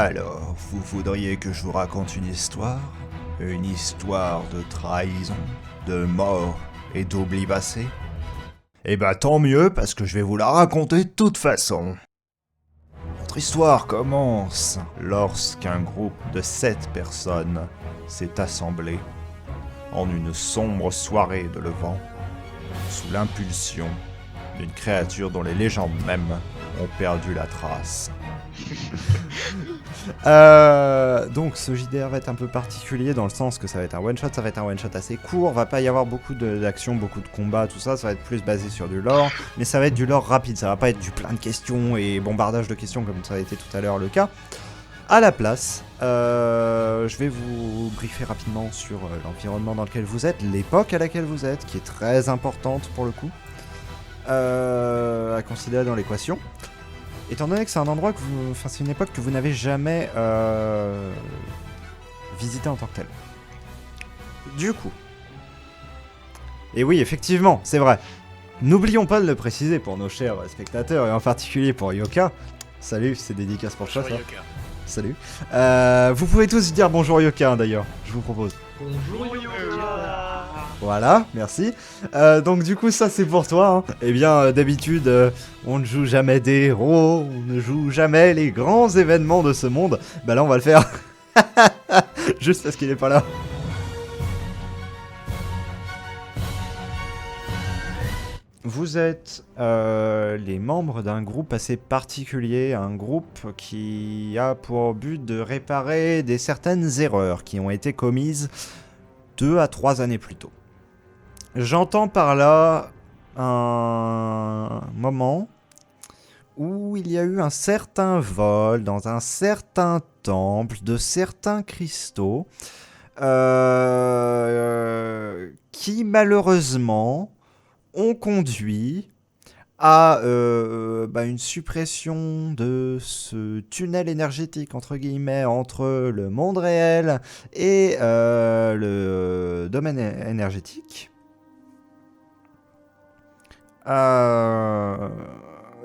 Alors, vous voudriez que je vous raconte une histoire? Une histoire de trahison, de mort et d'oubli passé? Eh ben tant mieux, parce que je vais vous la raconter de toute façon. Notre histoire commence lorsqu'un groupe de 7 personnes s'est assemblé en une sombre soirée de levant, sous l'impulsion d'une créature dont les légendes même ont perdu la trace. Donc ce JDR va être un peu particulier dans le sens que ça va être un one shot, ça va être un one shot assez court, va pas y avoir beaucoup d'action, beaucoup de combats, tout ça, ça va être plus basé sur du lore, mais ça va être du lore rapide, ça va pas être du plein de questions et bombardage de questions comme ça a été tout à l'heure le cas. À la place, je vais vous briefer rapidement sur l'environnement dans lequel vous êtes, l'époque à laquelle vous êtes, qui est très importante pour le coup, à considérer dans l'équation. Étant donné que c'est un endroit que vous... Enfin, c'est une époque que vous n'avez jamais visité en tant que tel. Du coup... Et oui, effectivement, c'est vrai. N'oublions pas de le préciser pour nos chers spectateurs, et en particulier pour Yoka. Salut, c'est dédicace pour toi, ça. Yoka. Salut. Vous pouvez tous dire bonjour Yoka, d'ailleurs, je vous propose. Bonjour Yoka. Voilà, merci. Donc du coup, ça c'est pour toi. Hein. Eh bien, d'habitude, on ne joue jamais des héros, on ne joue jamais les grands événements de ce monde. Bah là, on va le faire. Juste parce qu'il est pas là. Vous êtes les membres d'un groupe assez particulier, un groupe qui a pour but de réparer certaines erreurs qui ont été commises 2 à 3 années plus tôt. J'entends par là un moment où il y a eu un certain vol dans un certain temple de certains cristaux qui malheureusement ont conduit à une suppression de ce tunnel énergétique entre guillemets entre le monde réel et le domaine énergétique.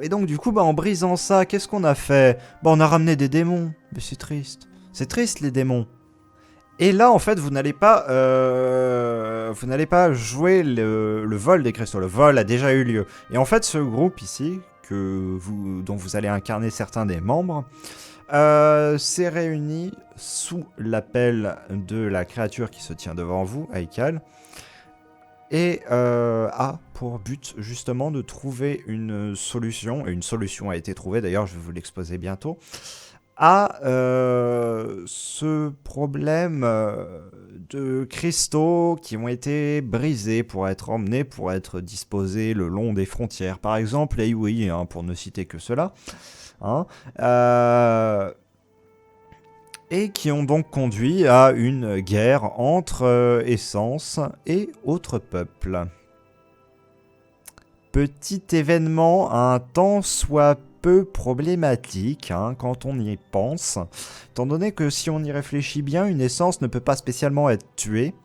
Et donc du coup, en brisant ça, qu'est-ce qu'on a fait? On a ramené des démons. Mais c'est triste. C'est triste les démons. Et là, en fait, vous n'allez pas jouer le vol des cristaux. Le vol a déjà eu lieu. Et en fait, ce groupe ici, dont vous allez incarner certains des membres, s'est réuni sous l'appel de la créature qui se tient devant vous, Aikal, et a pour but justement de trouver une solution, et une solution a été trouvée, d'ailleurs je vais vous l'exposer bientôt, à ce problème de cristaux qui ont été brisés pour être emmenés, pour être disposés le long des frontières. Par exemple, les Iwi, pour ne citer que cela. Et qui ont donc conduit à une guerre entre Essence et autres peuples. Petit événement un tant soit peu problématique quand on y pense, étant donné que si on y réfléchit bien, une essence ne peut pas spécialement être tuée.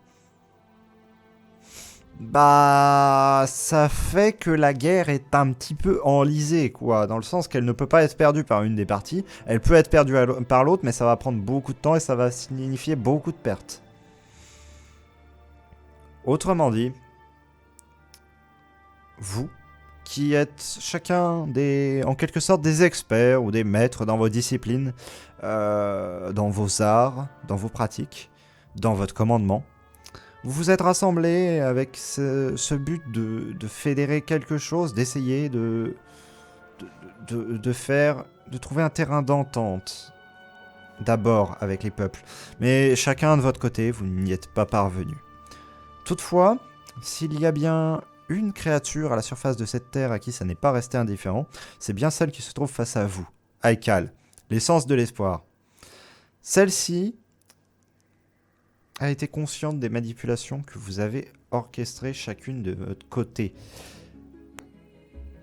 Ça fait que la guerre est un petit peu enlisée, quoi, dans le sens qu'elle ne peut pas être perdue par une des parties, elle peut être perdue par l'autre, mais ça va prendre beaucoup de temps et ça va signifier beaucoup de pertes. Autrement dit, vous, qui êtes chacun en quelque sorte des experts ou des maîtres dans vos disciplines, dans vos arts, dans vos pratiques, dans votre commandement, vous vous êtes rassemblés avec ce but de fédérer quelque chose, d'essayer de trouver un terrain d'entente, d'abord avec les peuples. Mais chacun de votre côté, vous n'y êtes pas parvenu. Toutefois, s'il y a bien une créature à la surface de cette terre à qui ça n'est pas resté indifférent, c'est bien celle qui se trouve face à vous, Aikal, l'essence de l'espoir. Celle-ci a été consciente des manipulations que vous avez orchestrées chacune de votre côté.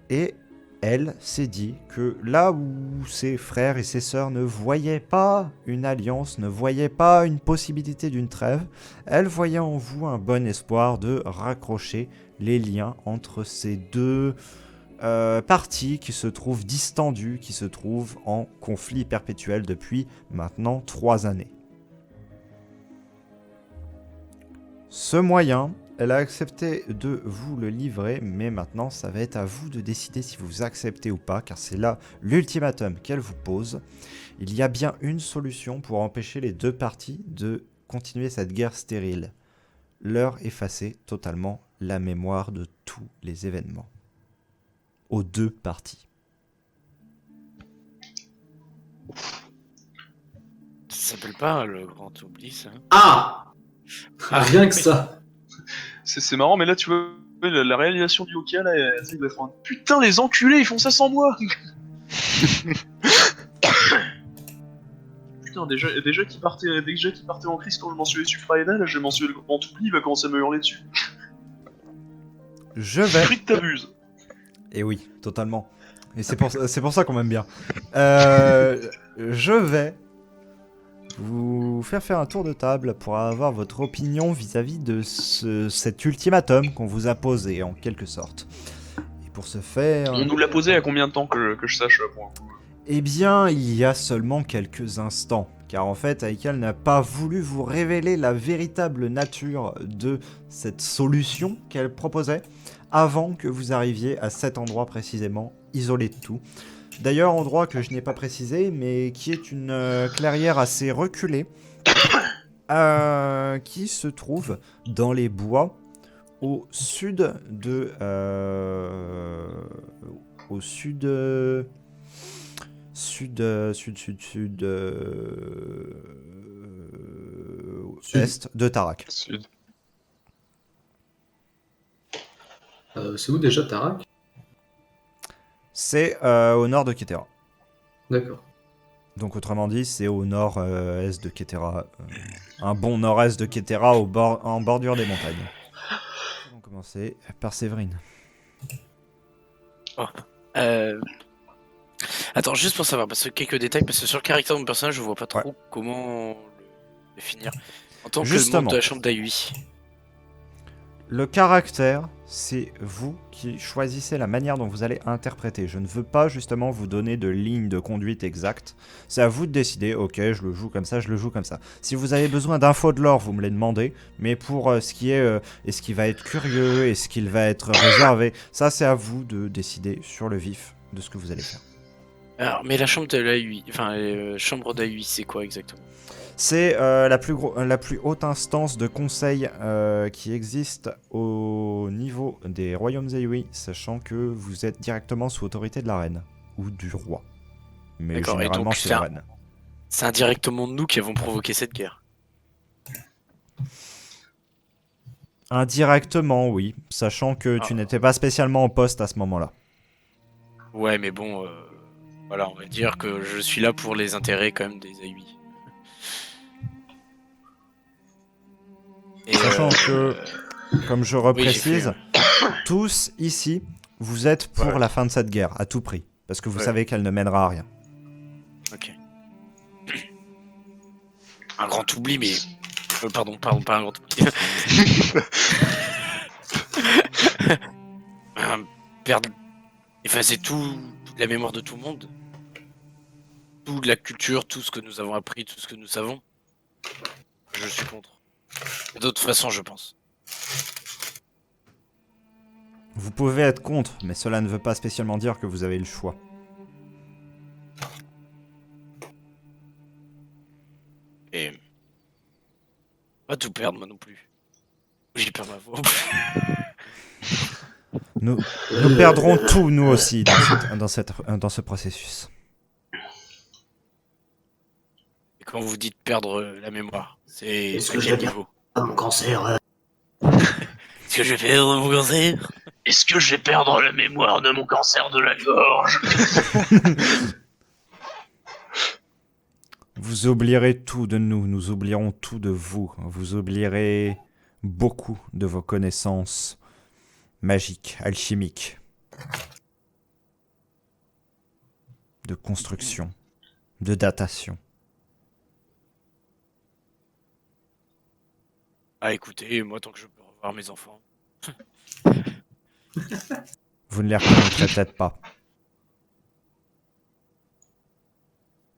Et elle s'est dit que là où ses frères et ses sœurs ne voyaient pas une alliance, ne voyaient pas une possibilité d'une trêve, elle voyait en vous un bon espoir de raccrocher les liens entre ces deux parti qui se trouve distendu, qui se trouve en conflit perpétuel depuis maintenant 3 années. Ce moyen, elle a accepté de vous le livrer, mais maintenant ça va être à vous de décider si vous acceptez ou pas, car c'est là l'ultimatum qu'elle vous pose. Il y a bien une solution pour empêcher les deux parties de continuer cette guerre stérile. Leur effacer totalement la mémoire de tous les événements. Aux deux parties. Ça s'appelle pas le grand oubli, ça. Ah, rien que oui. ça. C'est marrant, mais là, tu vois, la réalisation du hockey, là, ça doit être un... Putain, les enculés, ils font ça sans moi. Putain, déjà qu'il partait en crise quand je mentionnais Suffraeda, là, j'ai mentionné le grand oubli, il va commencer à me hurler dessus. Je vais... Fric, t'abuses. Et oui, totalement. Et c'est pour ça qu'on m'aime bien. Je vais vous faire un tour de table pour avoir votre opinion vis-à-vis de cet ultimatum qu'on vous a posé, en quelque sorte. Et pour ce faire... On nous l'a posé à combien de temps que je sache, pour un coup? Eh bien, il y a seulement quelques instants. Car en fait, Aïkal n'a pas voulu vous révéler la véritable nature de cette solution qu'elle proposait avant que vous arriviez à cet endroit précisément, isolé de tout. D'ailleurs, endroit que je n'ai pas précisé, mais qui est une clairière assez reculée, qui se trouve dans les bois au sud de... au sud... est de Tarak. Sud. C'est où déjà Tarak? C'est au nord de Ketera. D'accord. Donc autrement dit, c'est au nord-est de Ketera. Un bon nord-est de Ketera en bordure des montagnes. On va commencer par Séverine. Attends, juste pour savoir, parce que quelques détails, parce que sur le caractère de mon personnage, je vois pas trop Ouais. comment le définir. En tant que Justement. membre de la chambre d'Ayui. Le caractère, c'est vous qui choisissez la manière dont vous allez interpréter. Je ne veux pas justement vous donner de ligne de conduite exacte. C'est à vous de décider, ok, je le joue comme ça, je le joue comme ça. Si vous avez besoin d'infos de lore, vous me les demandez. Mais pour ce qui est, est-ce qu'il va être curieux, est-ce qu'il va être réservé, ça c'est à vous de décider sur le vif de ce que vous allez faire. Alors, mais la chambre de l'Ayui, enfin, chambre d'Ayui, c'est quoi exactement? C'est la plus haute instance de conseil qui existe au niveau des royaumes Ayui, sachant que vous êtes directement sous autorité de la reine ou du roi. Mais D'accord, et généralement donc c'est la reine. c'est indirectement nous qui avons provoqué cette guerre. Indirectement, oui, sachant que tu n'étais pas spécialement en poste à ce moment-là. Ouais, mais bon, voilà, on va dire que je suis là pour les intérêts quand même des Ayui. Et, Sachant que, comme je reprécise, j'ai tous ici, vous êtes pour Ouais. la fin de cette guerre, à tout prix. Parce que vous Ouais. savez qu'elle ne mènera à rien. Ok. Un grand oubli, mais... pardon, pas un grand oubli. Perdre... Effacer toute la mémoire de tout le monde. Toute la culture, tout ce que nous avons appris, tout ce que nous savons. Je suis contre. D'autres façons, je pense. Vous pouvez être contre, mais cela ne veut pas spécialement dire que vous avez le choix. Et... pas tout perdre, moi non plus. J'ai perdu ma voix. Nous perdrons tout, nous aussi, dans ce processus. Et quand vous dites perdre la mémoire, c'est Est-ce à que je quel vais niveau? Mon cancer. Est-ce que je vais perdre mon cancer? Est-ce que je vais perdre la mémoire de mon cancer de la gorge? Vous oublierez tout de nous, nous oublierons tout de vous. Vous oublierez beaucoup de vos connaissances magiques, alchimiques, de construction, de datation. Ah écoutez, moi tant que je peux revoir mes enfants. Vous ne les reconnaîtrez peut-être pas.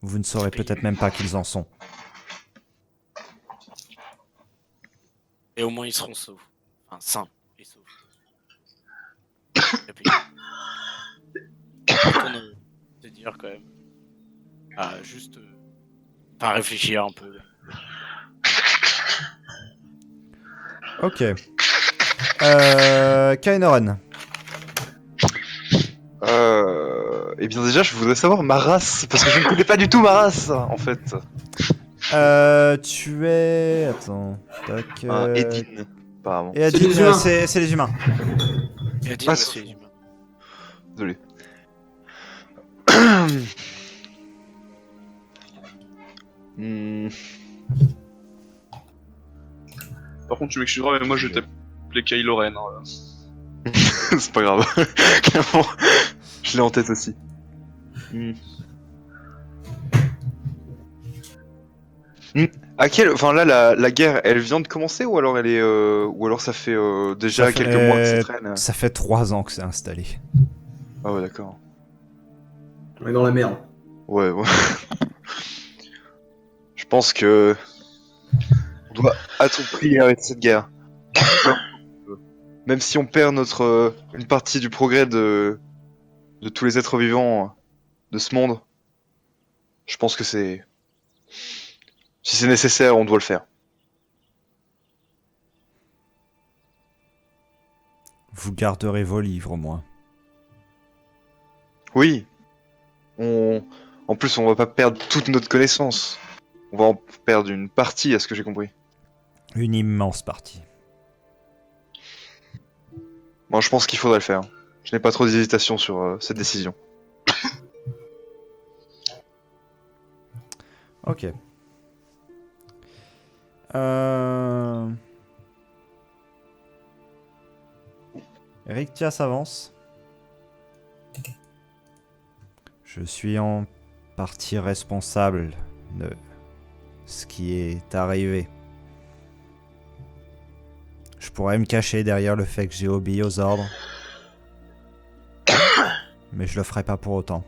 Vous ne saurez peut-être même pas qu'ils en sont. Et au moins ils seront saufs. Enfin, sains et saufs. Et puis, on a se dire quand même. Juste. Enfin, réfléchir un peu. Ok. Kainoren. Eh bien déjà, je voudrais savoir ma race, parce que je ne connais pas du tout ma race, en fait. Tu es... Attends. Tac. Edine, apparemment. Et C'est les Adine, humains. c'est les humains. Et à dire, Ah, ouais, c'est- c'est les humains. Désolé. Hmm, Par contre, tu m'excuseras, mais moi je vais t'appeler Kylo Ren. Hein. c'est pas grave. Clairement, je l'ai en tête aussi. Hmm. Enfin là, la guerre, elle vient de commencer ou alors elle est, ou alors ça fait déjà Ça fait- quelques mois que ça traîne. Ça fait 3 ans que c'est installé. Ah ouais, d'accord. On est dans la merde. Ouais, ouais. Je pense que on doit à tout prix arrêter cette guerre. Même si on perd notre une partie du progrès de tous les êtres vivants de ce monde, je pense que c'est si c'est nécessaire, on doit le faire. Vous garderez vos livres, au moins. Oui. En plus, on va pas perdre toute notre connaissance. On va en perdre une partie, à ce que j'ai compris. Une immense partie. Moi, je pense qu'il faudrait le faire. Je n'ai pas trop d'hésitation sur cette décision. Ok. Rictia s'avance. Je suis en partie responsable de ce qui est arrivé. Je pourrais me cacher derrière le fait que j'ai obéi aux ordres. Mais je le ferai pas pour autant.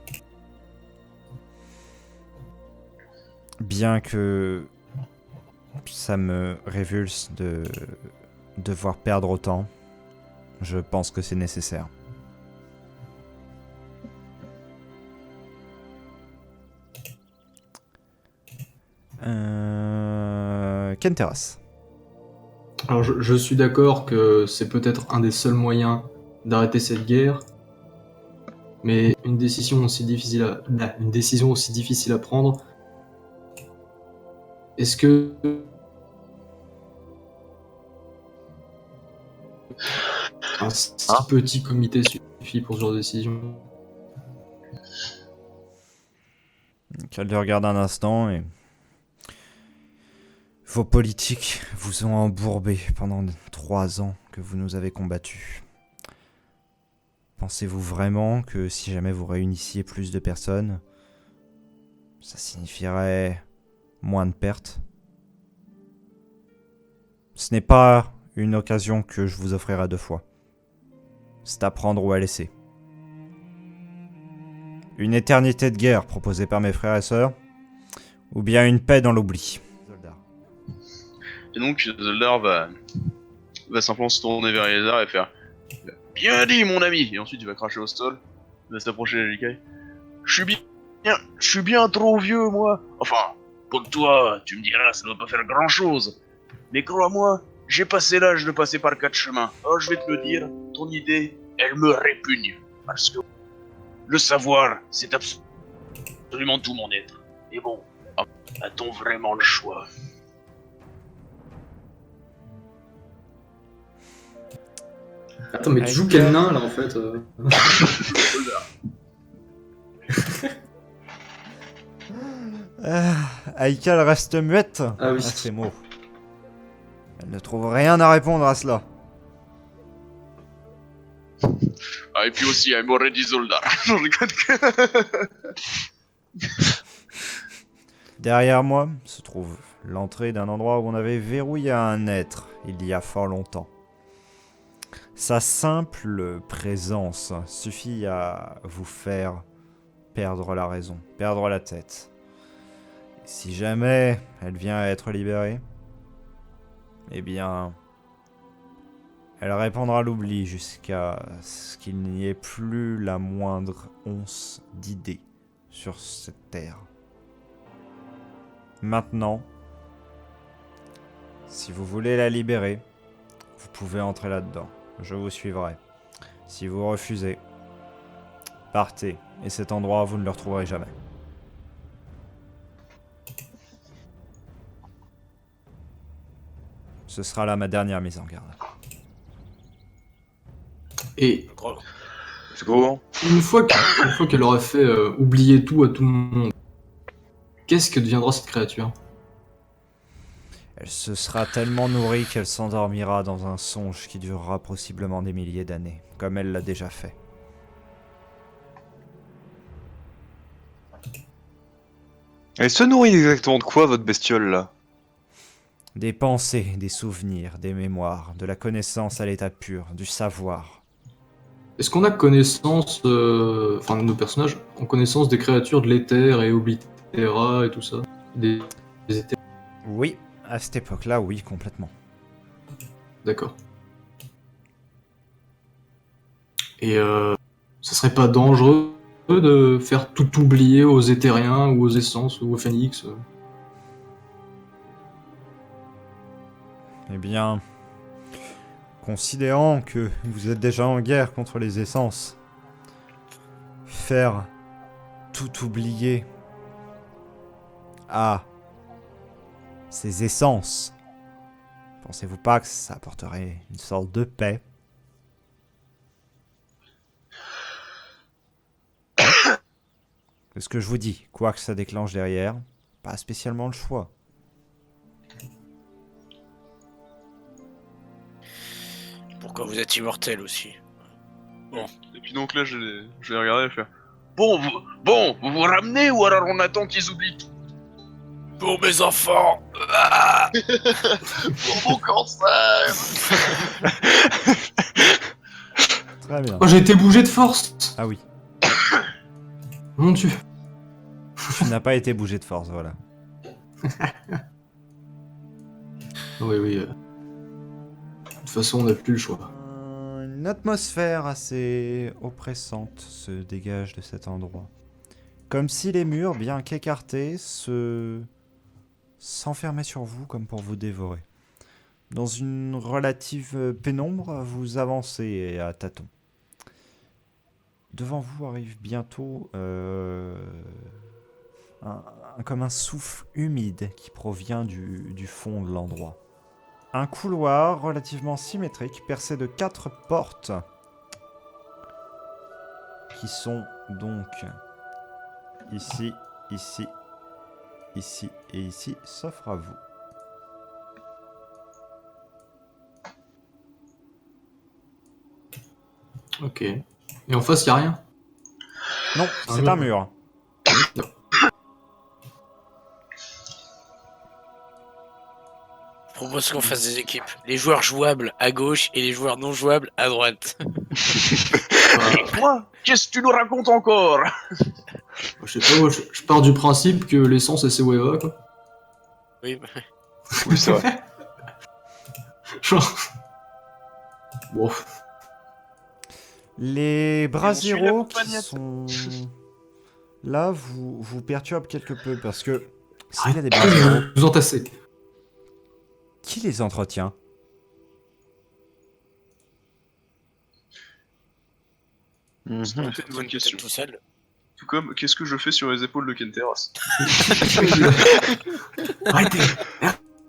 Bien que ça me révulse de devoir perdre autant, je pense que c'est nécessaire. Kenteras. Alors je suis d'accord que c'est peut-être un des seuls moyens d'arrêter cette guerre, mais une décision aussi difficile à prendre. Est-ce que un si petit comité suffit pour ce genre de décision? Calder regarde un instant et... Vos politiques vous ont embourbé pendant 3 ans que vous nous avez combattus. Pensez-vous vraiment que si jamais vous réunissiez plus de personnes, ça signifierait moins de pertes? Ce n'est pas une occasion que je vous offrirai 2 fois. C'est à prendre ou à laisser. Une éternité de guerre proposée par mes frères et sœurs, ou bien une paix dans l'oubli. Et donc, Zeldar va simplement se tourner vers Elazar et faire bien dit, mon ami. Et ensuite, il va cracher au sol. Il va s'approcher de Jkai. Je suis bien trop vieux, moi. Enfin, pour toi, tu me diras, ça ne doit pas faire grand-chose. Mais crois-moi, j'ai passé l'âge de passer par 4 chemins. Alors, je vais te le dire, ton idée, elle me répugne. Parce que le savoir, c'est absolument tout mon être. Et bon, a-t-on vraiment le choix? Attends, mais tu joues quel nain là en fait Aïka reste muette Ah oui. à ces mots. Elle ne trouve rien à répondre à cela. Ah, et puis aussi, I'm already Zeldar. Je rigole. Derrière moi se trouve l'entrée d'un endroit où on avait verrouillé un être il y a fort longtemps. Sa simple présence suffit à vous faire perdre la raison, perdre la tête. Si jamais elle vient à être libérée, eh bien, elle répandra l'oubli jusqu'à ce qu'il n'y ait plus la moindre once d'idée sur cette terre. Maintenant, si vous voulez la libérer, vous pouvez entrer là-dedans. Je vous suivrai. Si vous refusez, partez. Et cet endroit, vous ne le retrouverez jamais. Ce sera là ma dernière mise en garde. Et C'est gros. une fois qu'elle aura fait oublier tout à tout le monde, qu'est-ce que deviendra cette créature? Elle se sera tellement nourrie qu'elle s'endormira dans un songe qui durera possiblement des milliers d'années, comme elle l'a déjà fait. Elle se nourrit exactement de quoi, votre bestiole, là? Des pensées, des souvenirs, des mémoires, de la connaissance à l'état pur, du savoir. Est-ce qu'on a connaissance, enfin nos personnages ont connaissance des créatures de l'éther et Oblitera et tout ça, des éthers? Oui, à cette époque-là, oui, complètement. D'accord. Et ça serait pas dangereux de faire tout oublier aux éthériens ou aux essences ou aux phénix? Eh bien, considérant que vous êtes déjà en guerre contre les essences, faire tout oublier à ces essences, pensez-vous pas que ça apporterait une sorte de paix? C'est ce que je vous dis, quoi que ça déclenche derrière, pas spécialement le choix. Pourquoi vous êtes immortel aussi? Et puis donc là, je vais regarder et faire. Bon, vous vous ramenez ou alors on attend qu'ils oublient tout? Pour mes enfants! Ah, Pour mon cancer! Très bien. Oh, j'ai été bougé de force! Ah oui, Mon dieu! tu n'as pas été bougé de force, voilà. Oui, oui. De toute façon, on n'a plus le choix. Une atmosphère assez oppressante se dégage de cet endroit. Comme si les murs, bien qu'écartés, s'enfermaient sur vous comme pour vous dévorer. Dans une relative pénombre, vous avancez à tâtons. Devant vous arrive bientôt comme un souffle humide qui provient du fond de l'endroit. Un couloir relativement symétrique percé de 4 portes qui sont donc ici, ici, ici et ici, s'offre à vous. Ok. Et en face, y a rien? Non, c'est un mur. Je propose qu'on fasse des équipes. Les joueurs jouables à gauche et les joueurs non jouables à droite. Quoi? Qu'est-ce que tu nous racontes encore? Je sais pas, moi, je pars du principe que l'essence, c'est Weva, quoi. Oui, bah, Oui, c'est vrai. Genre... Bon. Les bras on suit zéro la qui compagnette. sont là vous perturbent quelque peu parce que s'il y a Arrêtez des bras zéro, de vous entasser. qui les entretient? C'est en fait une bonne question. tout seul. Tout comme, qu'est-ce que je fais sur les épaules de Kenteras? Arrêtez!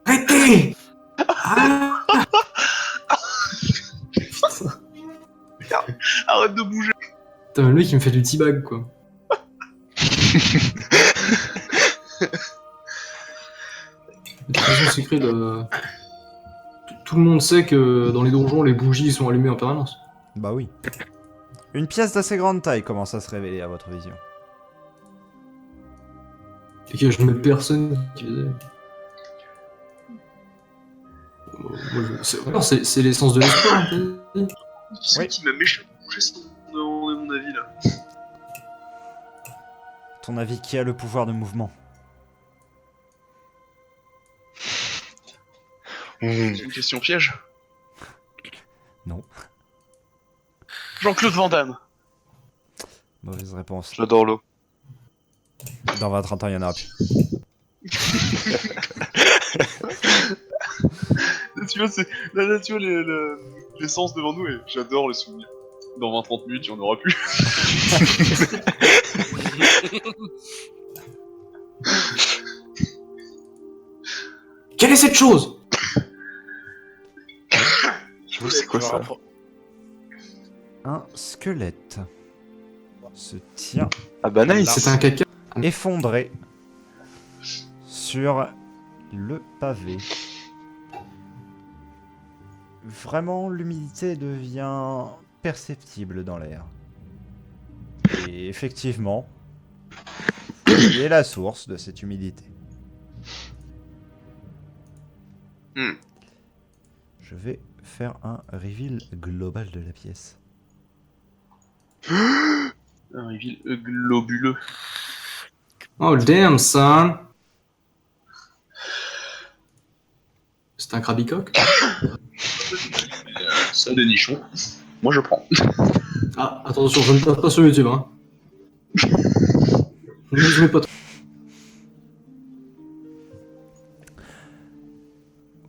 Arrêtez! Ah. Arrête de bouger! Putain, le mec il me fait du teabag quoi. De toute façon, c'est écrit tout le monde sait que dans les donjons, les bougies sont allumées en permanence. Bah oui. Une pièce d'assez grande taille commence à se révéler à votre vision. Et que je mets personne qui faisait. C'est l'essence de l'espoir, hein, t'as dit. Qui c'est Oui. qui m'a méchamment bougé sans demander mon avis là? Ton avis, qui a le pouvoir de mouvement? Mmh. C'est une question piège. Non. Jean-Claude Van Damme. Mauvaise réponse. J'adore l'eau. Dans 20-30 ans, il y en aura plus. Là, tu vois, là, tu vois l'essence devant nous et j'adore les souvenirs. Dans 20-30 minutes, il y en aura plus. Quelle est cette chose? J'avoue, c'est quoi ça? Un squelette se tient Ah bah nice. C'est un caca. effondré sur le pavé. Vraiment, l'humidité devient perceptible dans l'air. Et effectivement, il est la source de cette humidité. Hmm. Je vais faire un reveal global de la pièce. Un reveal globuleux. Oh damn, son. C'est un crabicoque? Ça, des nichons. Moi, je prends. Ah, attention, je ne tape pas sur YouTube, hein. Ne jouez pas trop.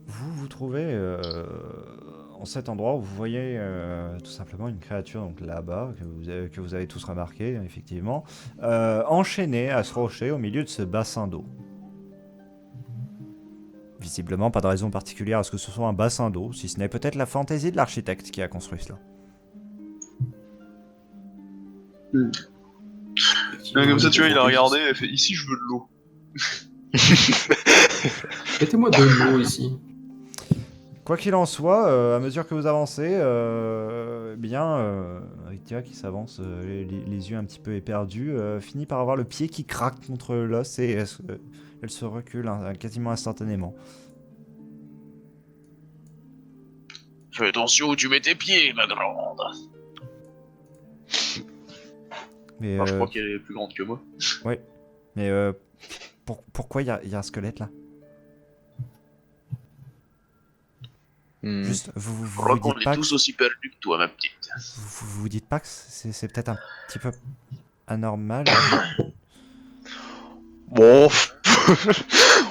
Vous vous trouvez en cet endroit où vous voyez tout simplement une créature donc là-bas que vous avez tous remarqué effectivement enchaînée à ce rocher au milieu de ce bassin d'eau. Visiblement pas de raison particulière à ce que ce soit un bassin d'eau, si ce n'est peut-être la fantaisie de l'architecte qui a construit cela. Comme ça, tu vois, il a regardé et fait ici, je veux de l'eau. Mettez-moi de l'eau ici. Quoi qu'il en soit, à mesure que vous avancez, Ritia qui s'avance, les yeux un petit peu éperdus, finit par avoir le pied qui craque contre l'os et elle se recule quasiment instantanément. Fais attention où tu mets tes pieds, ma grande. Mais, Enfin, je crois qu'elle est plus grande que moi. mais pourquoi il y a un squelette là? Hmm. Juste, vous Je crois vous qu'on dites est pas tous aussi perdus que toi, ma petite. vous dites pas que c'est peut-être un petit peu anormal? Bon,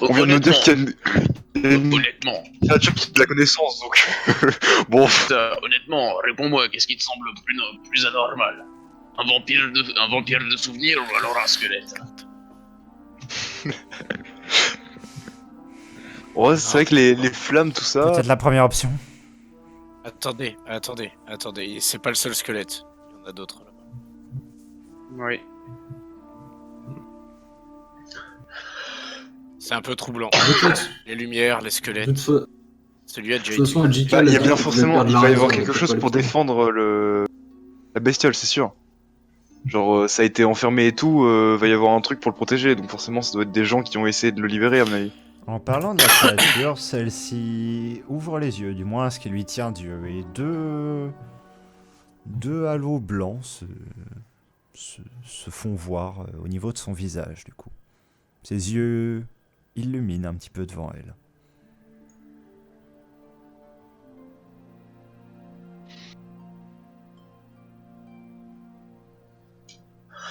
on vient de nous dire Honnêtement, qu'il y a une honnêtement, créature qui a de la connaissance, donc bon. honnêtement, réponds-moi, qu'est-ce qui te semble plus anormal? Un vampire de souvenirs ou alors un squelette? Ouais, c'est vrai que les flammes, tout ça. Peut-être la première option. Attendez, c'est pas le seul squelette. Il y en a d'autres là-bas. Oui. C'est un peu troublant. De toute Les lumières, les de squelettes. toute Celui a déjà toute façon, été. JK, Bah, il y a dit bien qu'il forcément, perdre il la va y raison, avoir on quelque peut chose pas pour le faire. défendre la bestiole, c'est sûr. Genre, ça a été enfermé et tout, va y avoir un truc pour le protéger, donc forcément, ça doit être des gens qui ont essayé de le libérer, à mon avis. En parlant de la créature, celle-ci ouvre les yeux, du moins ce qui lui tient d'yeux, et deux halos blancs se font voir au niveau de son visage, du coup. Ses yeux illuminent un petit peu devant elle.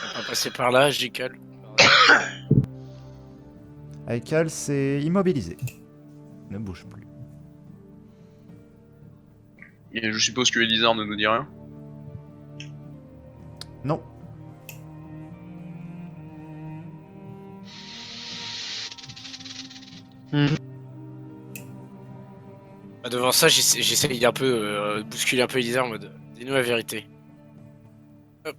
On va pas passer par là, Jical. Aikal s'est immobilisé. Ne bouge plus. Et je suppose que Elizar ne nous dit rien. Non. Devant ça, j'essaye un peu de bousculer un peu Elisa en mode dis-nous la vérité. Hop.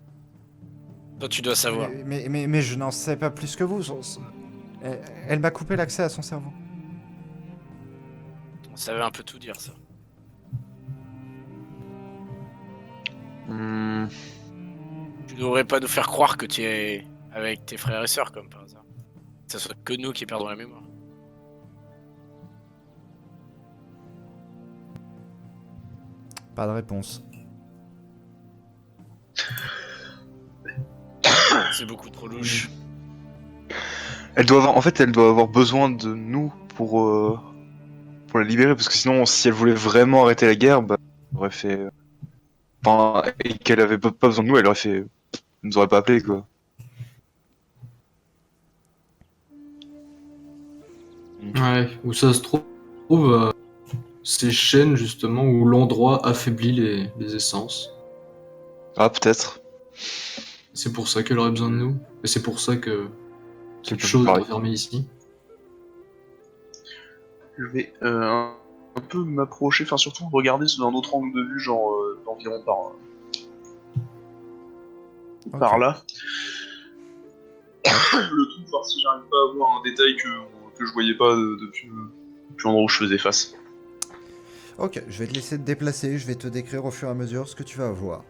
Toi, tu dois savoir. Mais je n'en sais pas plus que vous. Elle m'a coupé l'accès à son cerveau. On savait un peu tout dire, ça. Hmm. Tu devrais pas nous faire croire que tu es avec tes frères et sœurs, comme par hasard. Que ce soit que nous qui perdons la mémoire. Pas de réponse. C'est beaucoup trop louche. Elle doit avoir, en fait, elle doit avoir besoin de nous pour la libérer, parce que sinon, si elle voulait vraiment arrêter la guerre, bah, elle aurait fait. Enfin, et qu'elle avait pas besoin de nous, elle aurait fait. Elle nous aurait pas appelé, quoi. Ouais, où ça se trouve, ces chaînes justement où l'endroit affaiblit les essences. Ah, peut-être. C'est pour ça qu'elle aurait besoin de nous. Et c'est pour ça que C'est quelque chose est pareil. enfermé ici. Je vais un peu m'approcher, enfin surtout regarder sous un autre angle de vue, genre d'environ par là. Le tout, voir si j'arrive pas à voir un détail que je voyais pas depuis l'endroit où je faisais face. Ok, je vais te laisser te déplacer, je vais te décrire au fur et à mesure ce que tu vas voir.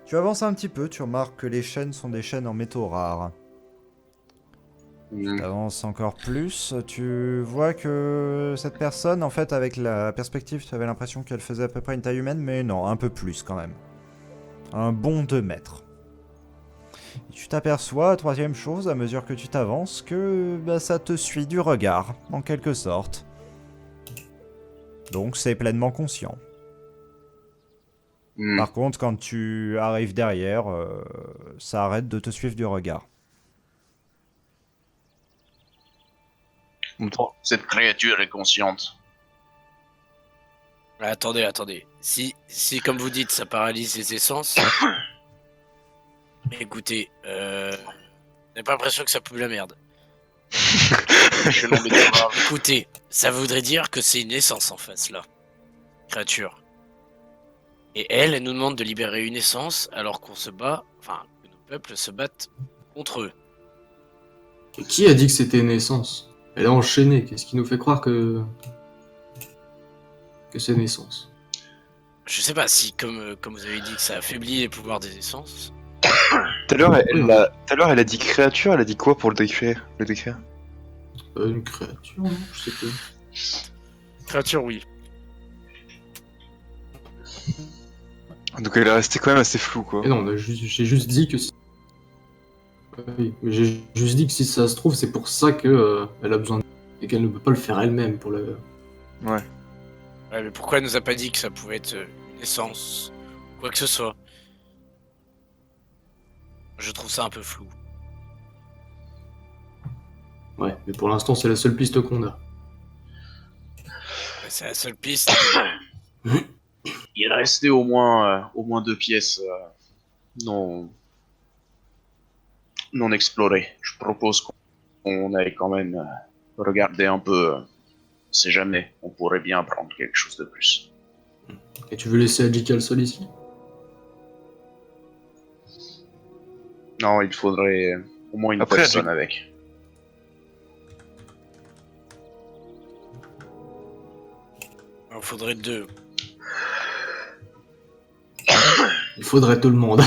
Tu avances un petit peu, tu remarques que les chaînes sont des chaînes en métaux rares. Tu avances encore plus, tu vois que cette personne, en fait, avec la perspective, tu avais l'impression qu'elle faisait à peu près une taille humaine, mais non, un peu plus quand même. Un bon 2 mètres. Et tu t'aperçois, troisième chose, à mesure que tu t'avances, que bah, ça te suit du regard, en quelque sorte. Donc c'est pleinement conscient. Par contre, quand tu arrives derrière, ça arrête de te suivre du regard. Cette créature est consciente. Attendez. Si, comme vous dites, ça paralyse les essences... Écoutez, j'ai pas l'impression que ça pue la merde. Écoutez, ça voudrait dire que c'est une essence en face, là. Créature. Et elle nous demande de libérer une essence alors qu'on se bat, enfin, que nos peuples se battent contre eux. Et qui a dit que c'était une essence? Elle est enchaînée. Qu'est-ce qui nous fait croire que c'est une essence? Je sais pas si, comme vous avez dit, que ça affaiblit les pouvoirs des essences. Tout à l'heure, elle a dit créature, elle a dit quoi pour le décrire? Une créature, non? Je sais pas. Créature, oui. Donc elle est restée quand même assez floue, quoi. Et non, j'ai juste dit que... Oui, mais j'ai juste dit que si ça se trouve, c'est pour ça que elle a besoin de... Et qu'elle ne peut pas le faire elle-même pour le... Ouais, mais pourquoi elle nous a pas dit que ça pouvait être une essence? Quoi que ce soit. Je trouve ça un peu flou. Ouais, mais pour l'instant, c'est la seule piste qu'on a. C'est la seule piste. Il restait au moins 2 pièces non explorées. Je propose qu'on aille quand même regarder un peu. On sait jamais, on pourrait bien prendre quelque chose de plus. Et tu veux laisser Adjika le seul ici? Non, il faudrait au moins une Après, personne avec. Il faudrait 2. Il faudrait tout le monde.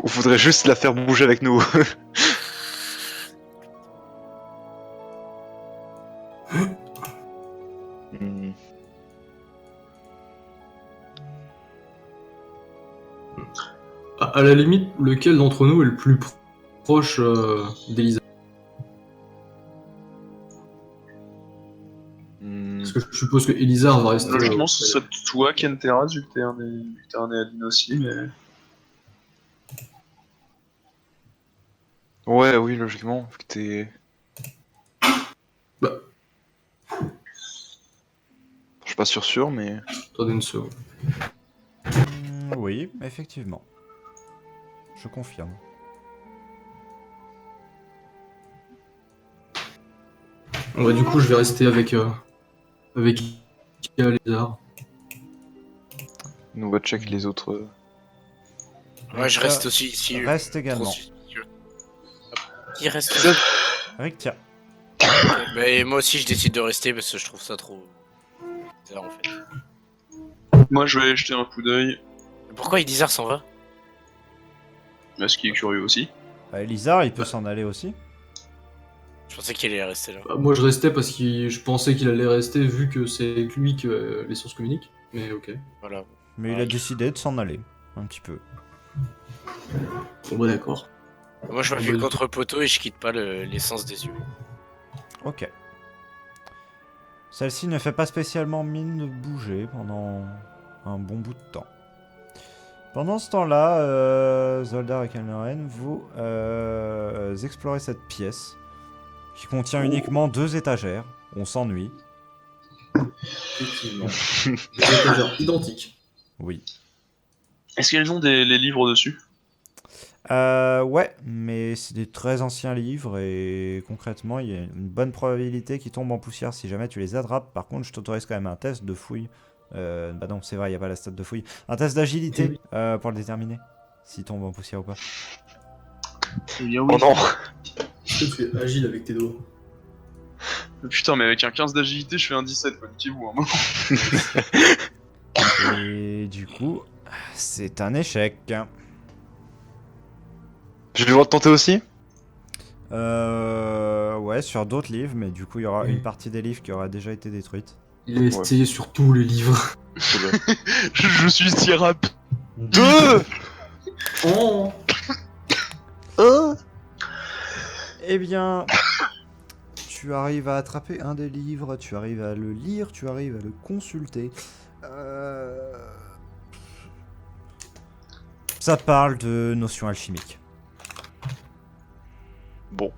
Ou faudrait juste la faire bouger avec nous. À la limite, lequel d'entre nous est le plus proche d'Elisa? Parce que je suppose que Elisa va rester... Logiquement, ce serait toi, Kentera, vu que t'es un Néadine aussi, mais... Ouais, oui, logiquement, vu que t'es... Bah. Je suis pas sûr, mais... Attendez une seconde. Oui, effectivement. Je confirme. Bon, bah, du coup, je vais rester avec Lézard. Nous va check les autres... Ouais, je reste aussi ici. Reste également. Trop suspicieux. Qui reste? Rictia. Mais moi aussi, je décide de rester parce que je trouve ça trop bizarre en fait. Moi, je vais aller jeter un coup d'œil. Pourquoi Elizar s'en va? Mais ce qui est curieux aussi. Elizar, il peut s'en aller aussi. Je pensais qu'il allait rester là. Bah, moi, je restais parce que je pensais qu'il allait rester vu que c'est avec lui que les sources communiquent. Mais ok. Voilà. Mais il a décidé de s'en aller. Un petit peu. Bon, bah, d'accord. Moi, je Ah, m'appuie bah, contre le poteau et je quitte pas l'essence des yeux. Ok. Celle-ci ne fait pas spécialement mine de bouger pendant un bon bout de temps. Pendant ce temps-là, Zoldar et Kalnaren, vous explorez cette pièce qui contient uniquement 2 étagères. On s'ennuie. Effectivement. Des étagères identiques. Oui. Est-ce qu'elles ont les livres dessus? Ouais, mais c'est des très anciens livres et concrètement, il y a une bonne probabilité qu'ils tombent en poussière si jamais tu les attrapes. Par contre, je t'autorise quand même un test de fouille. Bah non, c'est vrai, il n'y a pas la stat de fouille. Un test Eh d'agilité oui. pour le déterminer. S'il tombe en poussière ou pas. Eh bien Oh oui. non. Est-ce que tu es agile avec tes doigts? Putain, mais avec un 15 d'agilité, je fais un 17, quoi. Niquez-vous, hein. Et du coup, c'est un échec. J'ai le droit de tenter aussi? Ouais, sur d'autres livres, mais du coup, il y aura une partie des livres qui aura déjà été détruite. Il a essayé sur tous les livres. Je suis si rapide. 2. Oh! Eh bien, tu arrives à attraper un des livres, tu arrives à le lire, tu arrives à le consulter. Ça parle de notions alchimiques. Bon.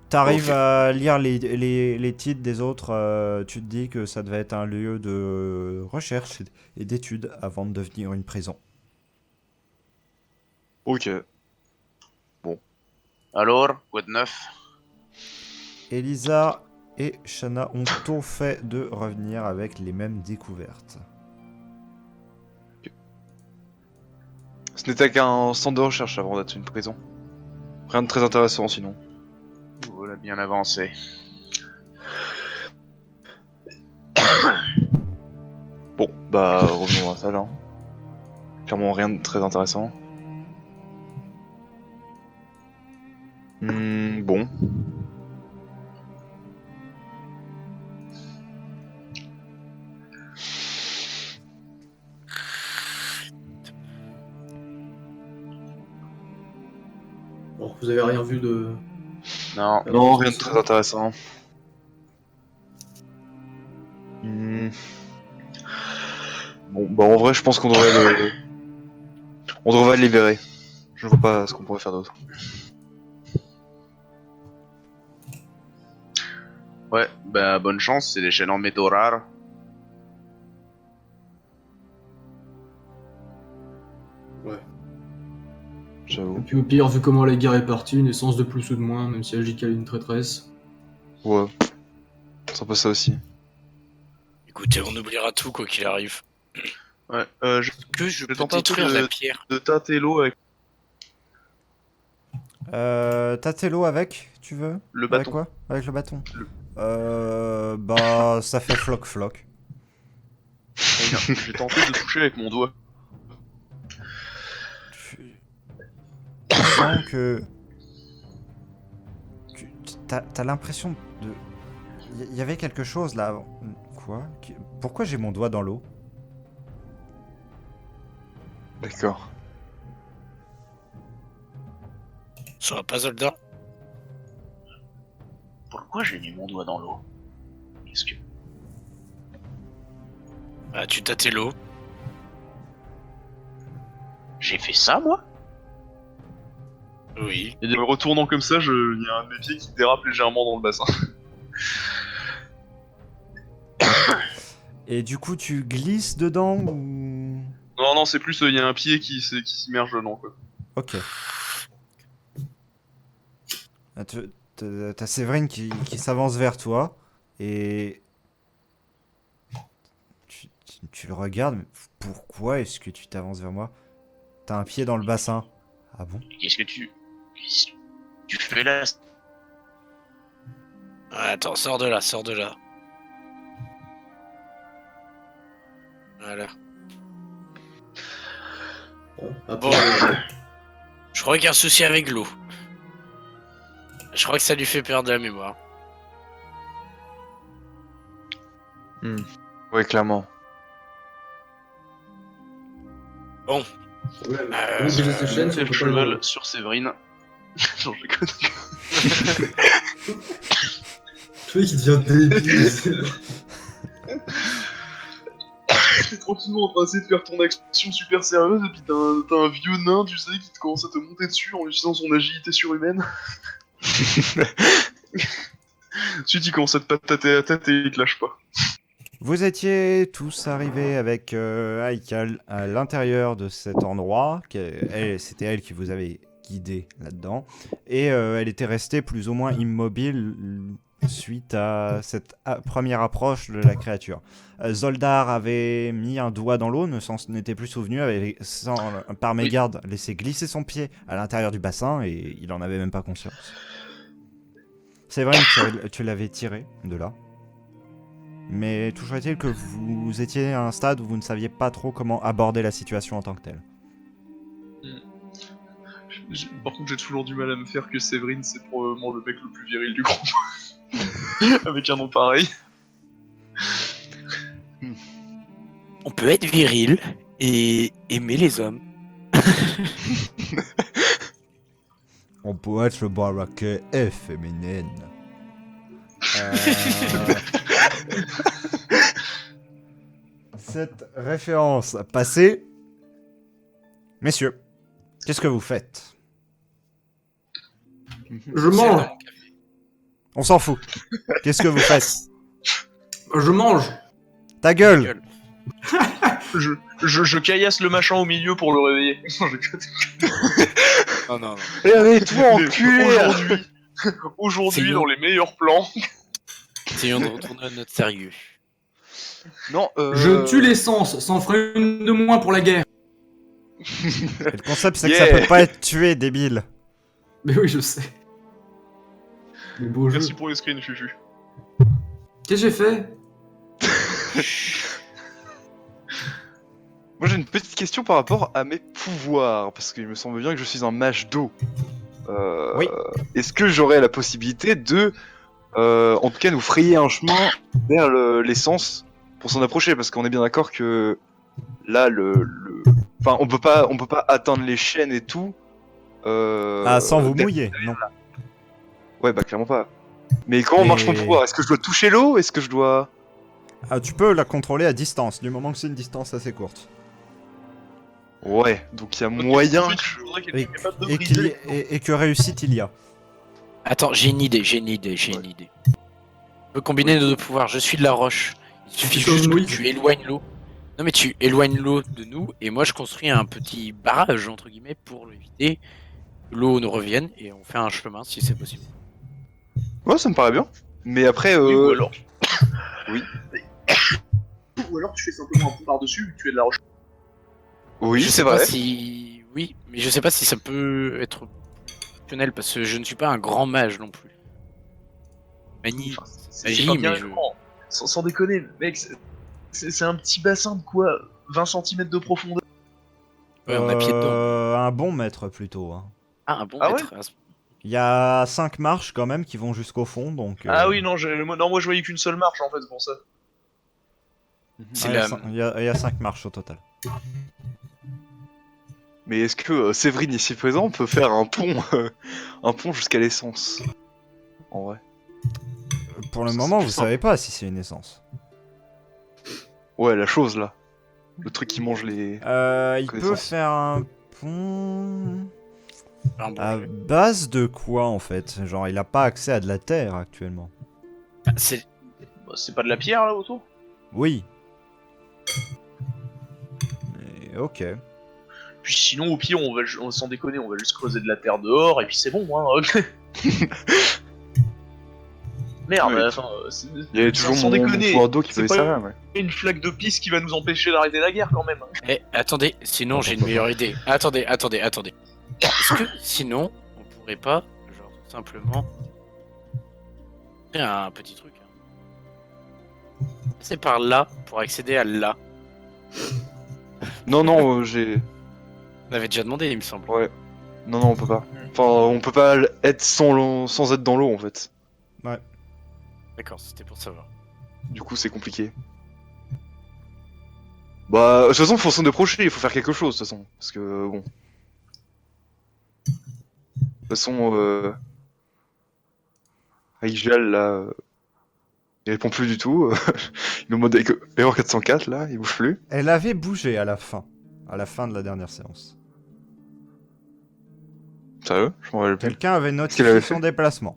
T'arrives Ok. à lire les titres des autres, tu te dis que ça devait être un lieu de recherche et d'études avant de devenir une prison. Ok. Alors, quoi de neuf? Elisa et Shana ont tôt fait de revenir avec les mêmes découvertes. Ce n'était qu'un centre de recherche avant d'être une prison. Rien de très intéressant sinon. Voilà, bien avancé. Bon, bah revenons à ça là. Clairement rien de très intéressant. Bon. Bon, vous avez rien vu de. Non. Non, rien de très intéressant. Bon, bah en vrai, je pense qu'on devrait le... On devrait le libérer. Je vois pas ce qu'on pourrait faire d'autre. Ouais, bah bonne chance, c'est des chaînes en métaux rares. Ouais. Et J'avoue. puis au pire, vu comment la guerre est partie, une essence de plus ou de moins, même si Ajika est une traîtresse. Ouais. C'est un peu ça aussi. Écoutez, on oubliera tout quoi qu'il arrive. Ouais, je Que je peux tente un peu détruire la pierre. de tâter l'eau avec Tâter l'eau avec, tu veux? le Avec bâton. quoi? Avec le bâton. Le- Bah, ça fait floc-floc. J'ai tenté de toucher avec mon doigt. Tu sens que... T'as l'impression de... Il y avait quelque chose là avant. Quoi? Pourquoi j'ai mon doigt dans l'eau? D'accord. Ça va pas, Zolda? Pourquoi j'ai mis mon doigt dans l'eau? Qu'est-ce que... Ah, tu tâtais l'eau. J'ai fait ça, moi? Oui. Et en retournant comme ça, il y a un de mes pieds qui dérape légèrement dans le bassin. Et du coup, tu glisses dedans ou... Non, non, c'est plus, il y a un pied qui s'immerge dedans, quoi. Ok. Ah, t'as Séverine qui s'avance vers toi et tu le regardes, mais pourquoi est-ce que tu t'avances vers moi? T'as un pied dans le bassin. Ah bon? Qu'est-ce que tu fais là? Ah, attends, sors de là, sors de là. Voilà. Bon, Bon. Je crois qu'il y a un souci avec l'eau. Je crois que ça lui fait perdre la mémoire. Ouais, clairement. Euh, Briser ces chaînes, C'est le faut pas cheval le- sur Séverine. Non, je déconne. Le mec, il devient débile. T'es tranquillement en train d'essayer de faire ton action super sérieuse et puis t'as un vieux nain, tu sais, qui te commence à te monter dessus en utilisant son agilité surhumaine. Ensuite, il commence à te patater la tête et il te lâche pas. Vous étiez tous arrivés avec Aikal à l'intérieur de cet endroit. C'était elle qui vous avait guidé là-dedans. Et elle était restée plus ou moins immobile suite à cette première approche de la créature. Zoldar avait mis un doigt dans l'eau, ne s'en était plus souvenu, avait par mégarde laissé glisser son pied à l'intérieur du bassin et il en avait même pas conscience. C'est vrai que tu l'avais tiré de là. Mais toujours est-il que vous étiez à un stade où vous ne saviez pas trop comment aborder la situation en tant que telle. Par contre, j'ai toujours du mal à me faire que Séverine, c'est probablement le mec le plus viril du groupe. Avec un nom pareil. On peut être viril et aimer les hommes. On peut être baraqué et féminine. Cette référence passée. Messieurs, qu'est-ce que vous faites? Je mange. On s'en fout. Qu'est-ce que vous faites? Je mange. Ta gueule! Je caillasse le machin au milieu pour le réveiller. Non, je déconne. Non, non, non. Eh, réveille-toi, Mais enculé! Aujourd'hui, C'est dans les meilleurs plans. Essayons de retourner à notre sérieux. Non, Je tue l'essence, ça en ferait une de moins pour la guerre. Le concept, c'est que Yeah. ça peut pas être tué, débile. Mais oui, je sais. Les beaux jeux. Merci pour les screens, Fufu. Qu'est-ce que j'ai fait? Moi j'ai une petite question par rapport à mes pouvoirs, parce qu'il me semble bien que je suis un mage d'eau. Oui. Est-ce que j'aurais la possibilité de, en tout cas, nous frayer un chemin vers l'essence pour s'en approcher? Parce qu'on est bien d'accord que là, enfin, on peut pas atteindre les chaînes et tout. Sans vous derrière- mouiller, non. Ouais, bah clairement pas. Mais comment Mais- marche mon pouvoir? Est-ce que je dois toucher l'eau? Est-ce que je dois... Ah, tu peux la contrôler à distance, du moment que c'est une distance assez courte. Ouais, donc il y a moyen En fait, que il je... faudrait qu'elle Et, soit capable de et briser les- et que réussite il y a. Attends, j'ai une idée. On peut combiner nos deux pouvoirs. Je suis de la roche. Il suffit suis juste comme que Louis. tu éloignes l'eau. Non mais tu éloignes l'eau de nous et moi je construis un petit barrage entre guillemets pour éviter que l'eau nous revienne et on fait un chemin si c'est possible. Ouais, ça me paraît bien. Mais après, Oui, ou alors. Oui. Ou alors tu fais simplement un pont par-dessus, tu es de la roche. Oui, je c'est sais pas vrai. si oui, mais je sais pas si ça peut être fonctionnel parce que je ne suis pas un grand mage non plus. Mani, C'est magie, pas bien mais je... grand. Sans déconner, mec, c'est un petit bassin de quoi 20 cm de profondeur. Ouais, on a pied dedans. Un bon mètre plutôt. Hein. Ah un bon Ah maître. Il y a 5 marches quand même qui vont jusqu'au fond, donc... Ah oui, non, moi je voyais qu'une seule marche en fait, c'est pour ça. C'est il y a la... cin- il y a 5 marches au total. Mais est-ce que Séverine ici présent peut faire un pont jusqu'à l'essence? En vrai. Pour le C'est moment, plus vous simple. savez pas si c'est une essence. Ouais, la chose là. Le truc qui mange les... Il peut Connaissance. faire un pont... un bon À jeu. base de quoi en fait? Genre, il a pas accès à de la terre actuellement. Ah, c'est Bah, c'est pas de la pierre là autour? Oui. Mais, ok. Puis sinon, au pire, sans déconner, on va juste creuser de la terre dehors et puis c'est bon, hein. Merde, Oui. enfin, Il y a toujours sans mon déconner, pouvoir d'eau qui c'est peut pas- servir, ouais. une flaque de pisse qui va nous empêcher d'arrêter la guerre quand même. Eh, attendez, sinon j'ai une meilleure idée. Attendez. Est-ce que sinon, on pourrait pas, genre, tout simplement, faire un petit truc. C'est par là pour accéder à là. Non, j'ai... On avait déjà demandé, il me semble. Ouais. Non, on peut pas. Enfin, on peut pas être sans être dans l'eau en fait. D'accord, c'était pour savoir. Du coup, c'est compliqué. Bah, de toute façon, faut s'en approcher, il faut faire quelque chose, de toute façon. Parce que, bon. De toute façon, Rigel, là, il répond plus du tout. Il nous demande erreur 404, là, il bouge plus. Elle avait bougé à la fin de la dernière séance. Sérieux? Je m'en rappelle plus. Quelqu'un avait qu'elle notifié avait son fait déplacement.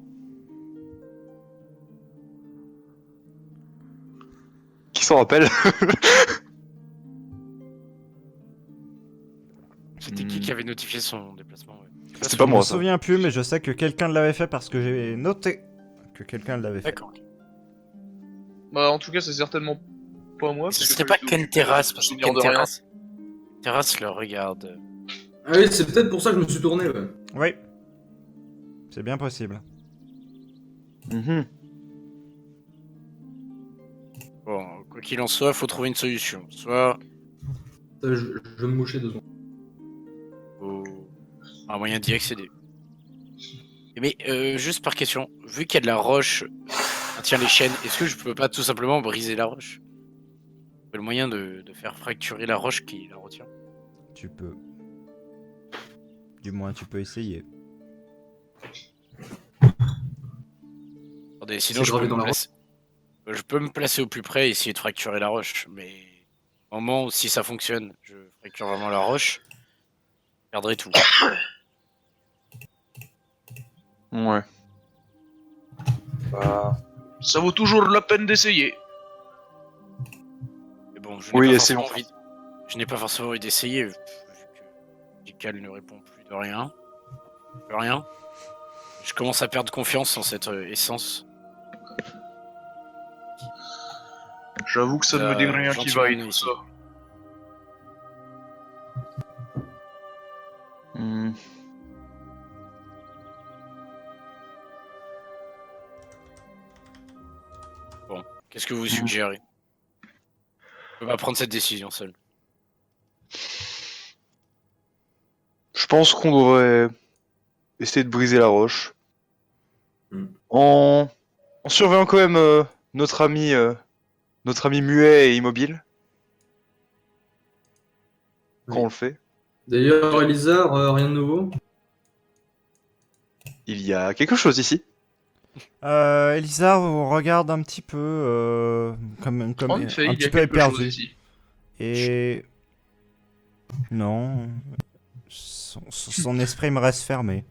Qui s'en rappelle? C'était qui avait notifié son déplacement ouais. C'est pas Je moi, me ça. souviens plus, mais je sais que quelqu'un l'avait fait parce que j'ai noté que quelqu'un l'avait fait. D'accord. Bah, en tout cas, c'est certainement pas moi. Ce parce que serait toi, pas tu t'occupes Ken Terrace, de parce que souvenir Ken de rien. Terrace le regarde. Ah oui, c'est peut-être pour ça que je me suis tourné, ouais. Oui. C'est bien possible. Mhm. Bon, quoi qu'il en soit, faut trouver une solution. Soit Je vais me moucher 2 secondes. au... un moyen d'y accéder. Mais juste par question, vu qu'il y a de la roche qui tient les chaînes, est-ce que je peux pas tout simplement briser la roche? Le moyen de faire fracturer la roche qui la retient. Tu peux. Du moins, tu peux essayer. Attendez, sinon C'est je peux, gravé dans me la placer... je peux me placer au plus près et essayer de fracturer la roche, mais au moment où si ça fonctionne, je fracture vraiment la roche, je perdrai tout. Ouais. Bah... Ça vaut toujours la peine d'essayer. Mais bon, je n'ai Oui, pas essayons. forcément envie. Je n'ai pas forcément envie d'essayer, vu que Dical ne répond plus de rien. Plus rien. Je commence à perdre confiance en cette essence. J'avoue que ça ne me dit rien qui gentiment vaille amené tout ici. ça. Hmm. Qu'est-ce que vous suggérez? Je peux pas prendre cette décision seul. Je pense qu'on devrait essayer de briser la roche. Hmm. En surveillant quand même notre ami muet et immobile. Quand Oui. on le fait. D'ailleurs, Elisa, rien de nouveau? Il y a quelque chose ici. Elisa vous regarde un petit peu comme En un effet, il y petit a peu quelque chose éperdu. ici. Et non, son esprit me reste fermé.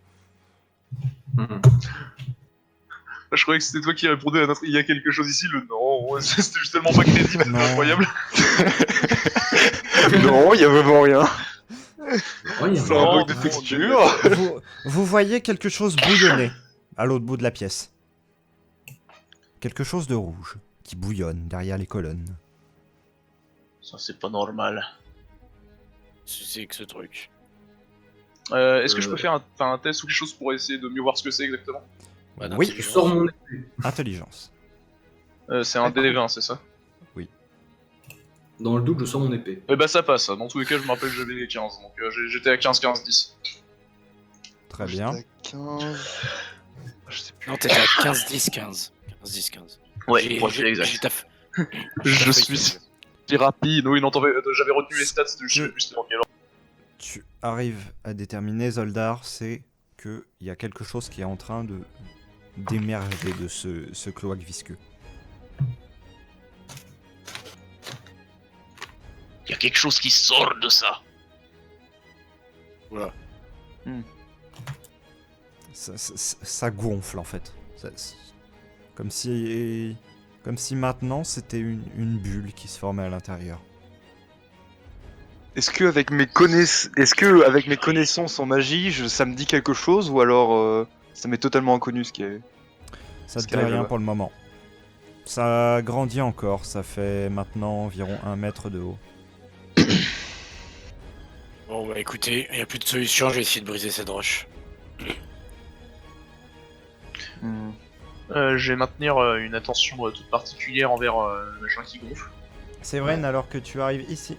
Je croyais que c'était toi qui répondais à notre il y a quelque chose ici, le non, c'était juste tellement pas crédible, Non. c'était incroyable. Non, il y a vraiment rien. Ouais, y a C'est rien. un bug de non, texture. Vous voyez quelque chose bouillonner à l'autre bout de la pièce. Quelque chose de rouge qui bouillonne derrière les colonnes. Ça, c'est pas normal. C'est que ce truc. Est-ce que je peux faire un test ou quelque chose pour essayer de mieux voir ce que c'est exactement? Bah, Oui. Je d'intelligence. sors mon épée. Intelligence. C'est un D20, c'est ça? Dans le doute, je sors mon épée. Eh bah ça passe, dans tous les cas je me rappelle que j'avais les 15, donc j'étais à 15, 15, 10. Très bien. J'étais à 15. Je sais plus. Non, t'étais à 15, 10, 15. 15, 10, 15. Ouais, J'ai- pour être j'ai- exact. j'ai taff- Je j'ai suis taffé, si rapide, oui non, j'avais retenu les stats, je sais Je- plus c'était dans quel ordre. Tu arrives à déterminer, Zoldar, c'est que il y a quelque chose qui est en train de d'émerger de ce cloaque visqueux. Il y a quelque chose qui sort de ça. Voilà. Ça gonfle en fait. Comme si maintenant c'était une bulle qui se formait à l'intérieur. Est-ce que avec mes connaissances en magie, ça me dit quelque chose ou alors ça m'est totalement inconnu ce qui est. Ça Ce te qui dit arrive rien là-bas. pour le moment. Ça grandit encore, ça fait maintenant environ 1 mètre de haut. Bon, bah écoutez, il y a plus de solution, je vais essayer de briser cette roche. Hmm. Je vais maintenir une attention toute particulière envers le machin qui gonfle. Séverine, alors que tu arrives ici,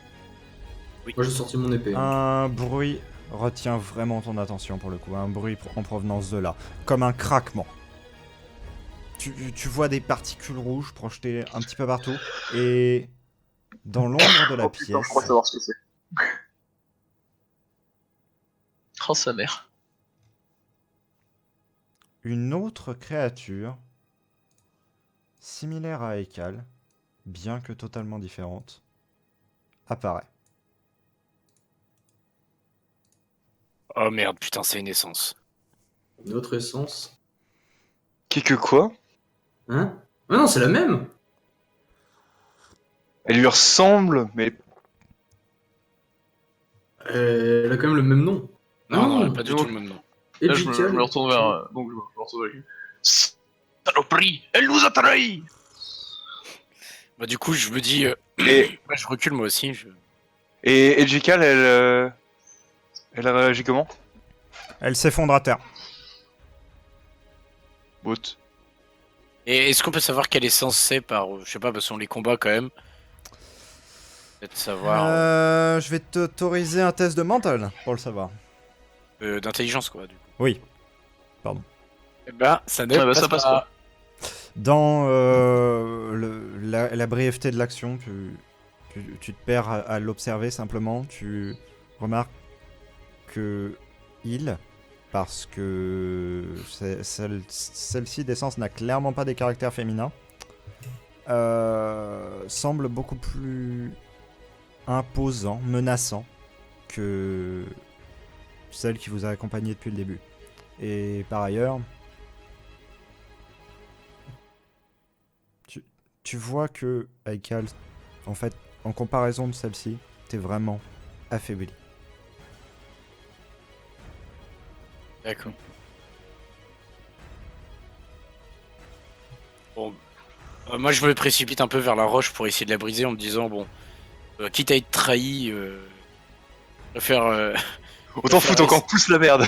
Moi, j'ai sorti mon épée. un bruit retient vraiment ton attention pour le coup, un bruit en provenance de là, comme un craquement. Tu vois des particules rouges projetées un petit peu partout, et Dans l'ombre de la Oh putain, je pièce, crois savoir ce que c'est. Oh sa mère. une autre créature, similaire à Ekal, bien que totalement différente, apparaît. Oh merde, putain, c'est une essence. Une autre essence. Que quoi? Hein? Ah non, c'est la même! Elle lui ressemble, mais Elle a quand même le même nom. Non, elle a pas du non. tout le même nom. Là, je me retourne vers. Donc, je me retourne vers lui. Saloperie! Elle nous a trahis! Bah du coup, je me dis... et ouais, je recule moi aussi. et Jekyll, elle a réagi comment? Elle s'effondre à terre. Bot. Et est-ce qu'on peut savoir quelle essence c'est par... je sais pas, parce qu'on les combat quand même. Peut-être savoir... Je vais t'autoriser un test de mental pour le savoir. d'intelligence, quoi, du coup. Oui. Eh ben, ça ne Ouais, bah, ça passe pas. Dans la brièveté de l'action, tu te perds à l'observer simplement. Tu remarques que parce que celle-ci d'essence n'a clairement pas des caractères féminins, semble beaucoup plus imposant, menaçant que celle qui vous a accompagné depuis le début. Et par ailleurs, tu vois que Aikal, en fait, en comparaison de celle-ci, t'es vraiment affaibli. D'accord. Bon, moi je me précipite un peu vers la roche pour essayer de la briser en me disant bon, quitte à être trahi, je préfère. Autant foutre encore plus la merde.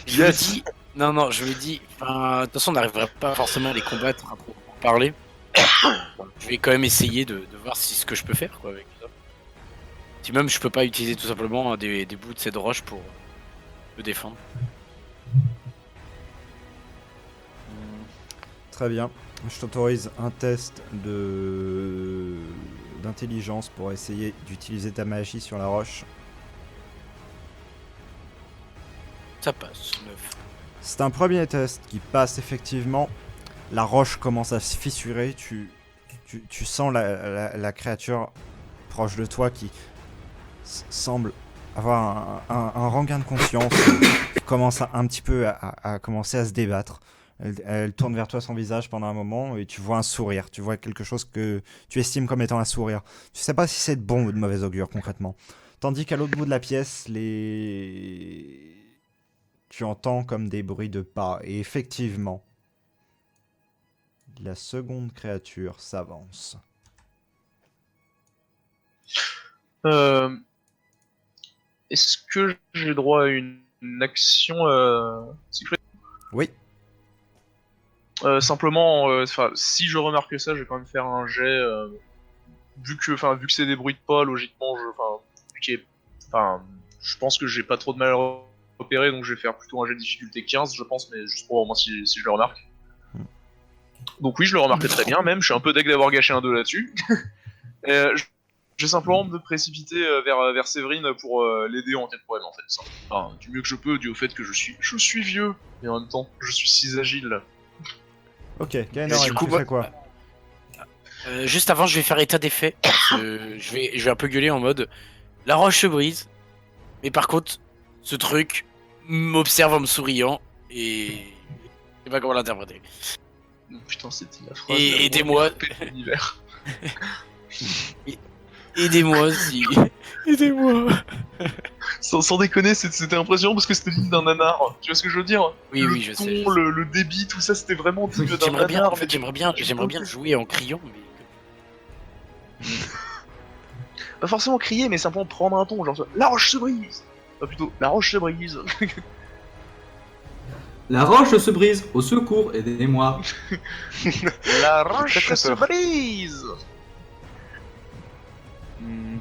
Je me dis, non, je me dis, de toute façon on n'arriverait pas forcément à les combattre à proprement parler. Je vais quand même essayer de voir si ce que je peux faire quoi avec ça. Si même je peux pas utiliser tout simplement des bouts de cette roche pour me défendre. Très bien. Je t'autorise un test d'intelligence pour essayer d'utiliser ta magie sur la roche. Ça passe, 9. C'est un premier test qui passe effectivement. La roche commence à se fissurer. Tu sens la créature proche de toi qui semble avoir un regain de conscience. Commence un petit peu à commencer à se débattre. Elle tourne vers toi son visage pendant un moment et tu vois un sourire. Tu vois quelque chose que tu estimes comme étant un sourire. Tu sais pas si c'est de bon ou de mauvais augure concrètement. Tandis qu'à l'autre bout de la pièce, tu entends comme des bruits de pas. Et effectivement, la seconde créature s'avance. Est-ce que j'ai droit à une action secret? Oui. Simplement, si je remarque ça, je vais quand même faire un jet. Vu que c'est des bruits de pas, logiquement, je pense que j'ai pas trop de mal à repérer, donc je vais faire plutôt un jet de difficulté 15, je pense, mais juste pour au moins si je le remarque. Donc oui, je le remarque très bien, même. Je suis un peu deg d'avoir gâché un 2 là-dessus. Je vais simplement me précipiter vers Séverine pour l'aider en cas de problème, en fait. Enfin, du mieux que je peux, dû au fait que je suis vieux, et en même temps, je suis si agile. Ok, Gaënor, du coup, tu fais quoi? Juste avant, je vais faire état des faits. Je vais un peu gueuler en mode la roche se brise, mais par contre, ce truc m'observe en me souriant et je sais pas comment l'interpréter. Putain, c'était la phrase. Et aidez-moi. De l'univers. Aidez-moi si. Aidez-moi. Sans déconner, c'était impressionnant parce que c'était digne d'un nanar. Tu vois ce que je veux dire? Oui, le je ton, sais. le débit, tout ça, c'était vraiment digne d'un J'aimerais bien, nanar. en fait, j'aimerais bien le jouer en criant, mais. Pas forcément crier, mais simplement prendre un ton, genre la roche se brise. Enfin, plutôt, la roche se brise. La roche se brise, au secours, aidez-moi. La roche très se peur. brise. Ne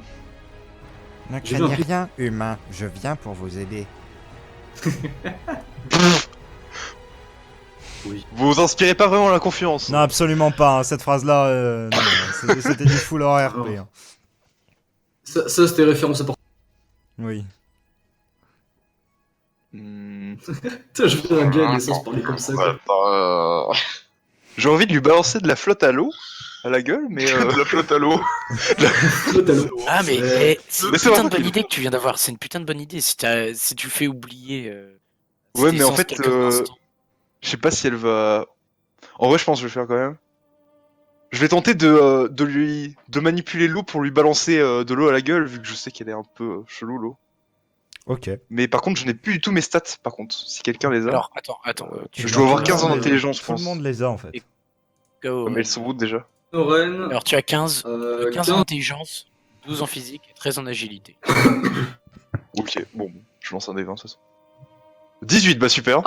J'ai craignez compris. rien, humain. Je viens pour vous aider. Vous inspirez pas vraiment la confiance. Non, absolument pas. Hein. Cette phrase-là, non, c'était du full horreur RP. Hein. Ça c'était référence à Oui. Putain, je fais un gag et sans se parler comme ça. Quoi. J'ai envie de lui balancer de la flotte à l'eau, à la gueule, mais De la flotte à l'eau. Ah, mais c'est une Mais c'est putain de vraiment bonne que- idée que tu viens d'avoir. C'est une putain de bonne idée si tu fais oublier. Ouais, cette mais en essence fait, quelques instants. je sais pas si elle va. En vrai, je pense que je vais le faire quand même. Je vais tenter de manipuler l'eau pour lui balancer de l'eau à la gueule, vu que je sais qu'elle est un peu chelou l'eau. Ok. Mais par contre, je n'ai plus du tout mes stats. Par contre, si quelqu'un les a, Alors, attends. je dois avoir Tout le 15 en monde les- intelligence, je Tout le pense. monde les a en fait. Et- Go, Mais elles sont où déjà? Oren, Alors, tu as 15 en 15. intelligence, 12 en physique et 13 en agilité. Ok, bon, je lance un des 20 de toute façon. 18, bah super.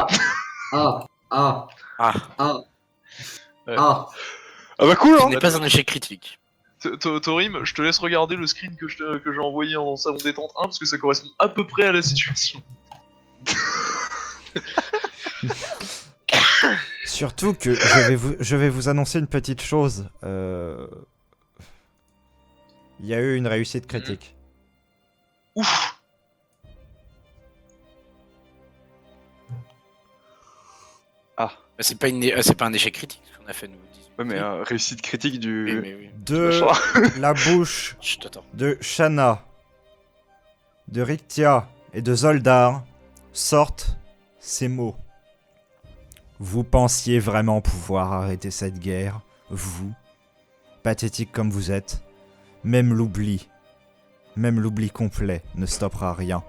Ah. Ah Ah. bah cool, Ce hein. n'est pas un échec critique. Torim, je te laisse regarder le screen que j'ai envoyé en salon détente 1 parce que ça correspond à peu près à la situation. Surtout que je vais vous annoncer une petite chose. Il y a eu une réussite critique. Ouf. Ah, Bah, c'est pas un échec critique ce qu'on a fait, nous. ouais, mais réussite critique du. Oui, mais oui. De la bouche Je t'attends. de Shanna, de Rictia et de Zoldar sortent ces mots. Vous pensiez vraiment pouvoir arrêter cette guerre, vous, pathétique comme vous êtes. Même l'oubli complet ne stoppera rien.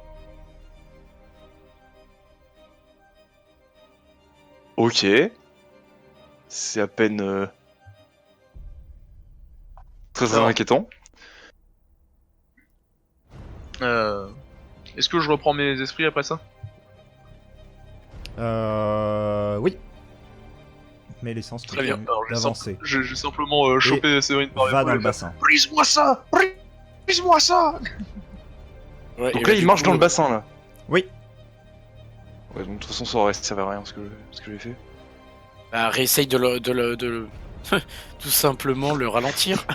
Ok. C'est à peine. Très Alors. inquiétant. Est-ce que je reprends mes esprits après ça? Oui. Mais l'essence Très bien. Alors, d'avancer. je vais simplement choper Séverine par Va l'épaule dans et le faire, bassin. Brise-moi ça! Brise-moi ça! Ouais, Donc et là, du il marche coup, dans le bassin là. Oui. Ouais, donc de toute façon, ça aurait servi à rien ce que j'ai fait. Bah, réessaye de le tout simplement le ralentir.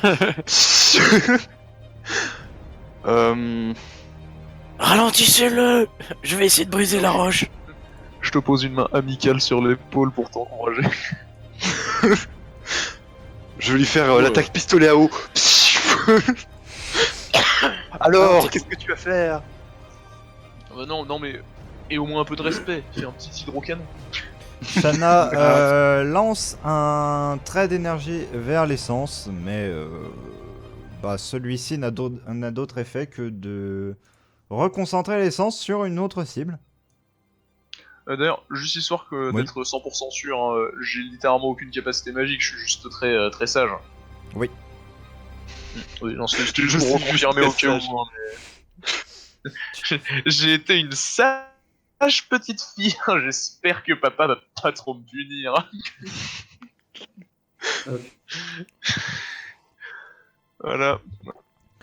Ralentissez-le. Je vais essayer de briser la roche. Je te pose une main amicale sur l'épaule pour t'encourager. Je vais lui faire Ouais. l'attaque pistolet à eau. Alors, t'es- qu'est-ce que tu vas faire? Ah bah non, mais... Et au moins un peu de respect, fais un petit hydrocanon. Shanna lance un trait d'énergie vers l'essence, mais celui-ci n'a d'autre effet que de reconcentrer l'essence sur une autre cible. D'ailleurs, juste histoire que Oui. d'être 100% sûr, hein, j'ai littéralement aucune capacité magique, je suis juste très, très sage. Oui. Oui, non, c'était Je juste pour suis reconfirmer au juste cas où. sage. Hein, mais... j'ai été une sage petite fille, hein, j'espère que papa va pas trop me punir. Voilà.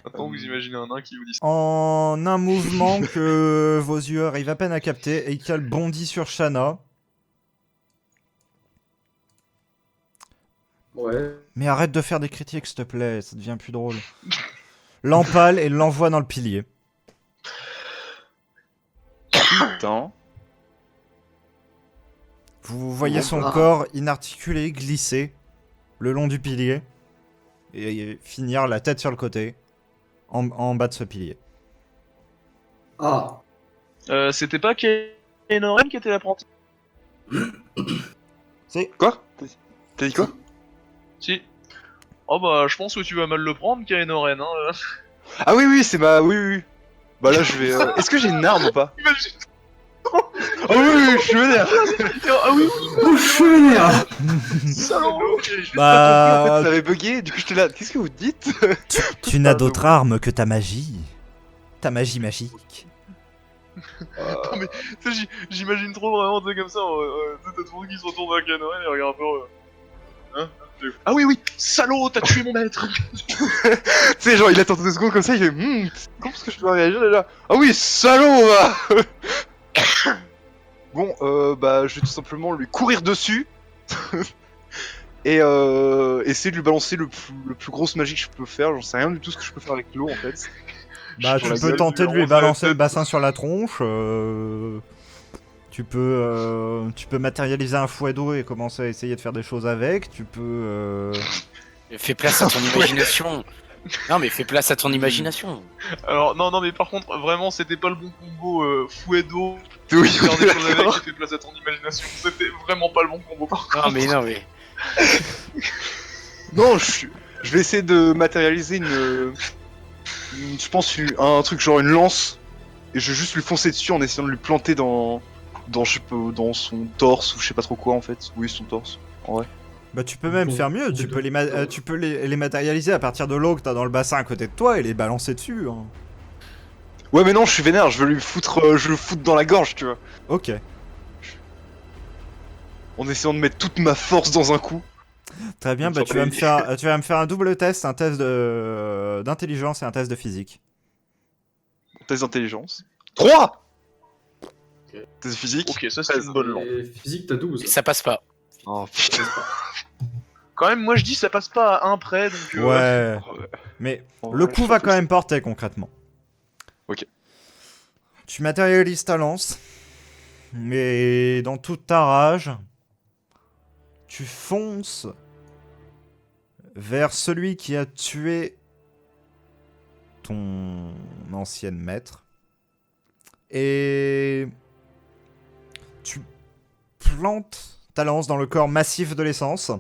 Maintenant vous imaginez un nain qui vous dit ça. En un mouvement que vos yeux arrivent à peine à capter, Eikal bondit sur Shanna. Ouais. Mais arrête de faire des critiques, s'il te plaît, ça devient plus drôle. L'empale et l'envoie dans le pilier. Putain. Vous voyez Bon, son bah. corps inarticulé glisser le long du pilier et finir la tête sur le côté en bas de ce pilier. Ah. C'était pas Kenoren qui était l'apprenti? C'est Quoi? T'as dit quoi? Si. Oh bah je pense que tu vas mal le prendre, Kenoren, hein. Ah oui, c'est ma. Oui. Bah là, je vais. Est-ce que j'ai une arme ou pas? Imagine. Ah oui, je suis vénère. Ah oui, Oh, je suis vénère. salaud. En fait, Bah, ça avait bugué, du coup j'étais là. Qu'est-ce que vous dites? tu n'as d'autre arme que ta magie. Ta magie magique. Tu sais, j'imagine trop vraiment, tu sais, comme ça, t'as tout le monde qui se retourne vers Kenoren et regarde un peu. Hein? Ah oui, salaud, t'as tué mon maître. Tu sais, genre il attend 2 secondes comme ça, il fait comment est-ce que je dois réagir là? Ah oui, salaud va. Bon, bah je vais tout simplement lui courir dessus et essayer de lui balancer le plus grosse magie que je peux faire. J'en sais rien du tout ce que je peux faire avec l'eau en fait. Bah, Sur tu la peux gueule, tenter de lui lui arroser la balancer le tête. bassin sur la tronche. Tu peux matérialiser un fouet d'eau et commencer à essayer de faire des choses avec. Tu peux. Fais place à ton imagination. Non, mais fais place à ton imagination. Alors, non, mais par contre, vraiment, c'était pas le bon combo fouet d'eau. Oui, Faire des choses avec d'accord. et fait place à ton imagination. C'était vraiment pas le bon combo, par contre. Non, mais. Non, je vais essayer de matérialiser je pense un truc genre une lance et je vais juste lui foncer dessus en essayant de lui planter je sais pas, dans son torse ou je sais pas trop quoi en fait. Oui, son torse. En vrai. Bah, tu peux même Bon, faire mieux. Tu bon, peux tu peux les matérialiser à partir de l'eau que t'as dans le bassin à côté de toi et les balancer dessus. Hein. Ouais, mais non, je suis vénère. Je veux lui foutre, je veux le foutre dans la gorge, tu vois. Ok. En essayant de mettre toute ma force dans un coup. Très bien. Une Bah, sorte tu vas me faire un double test, un test d'intelligence et un test de physique. Test d'intelligence. 3. Test physique. Ok, ça c'est une bonne lampe. Et physique, t'as 12. Ça passe pas. Oh putain. Quand même, moi je dis ça passe pas à un près, donc. Ouais. Mais le coup va quand même porter concrètement. Ok. Tu matérialises ta lance, mais dans toute ta rage, tu fonces vers celui qui a tué ton ancienne maître et tu plantes ta lance dans le corps massif de l'essence.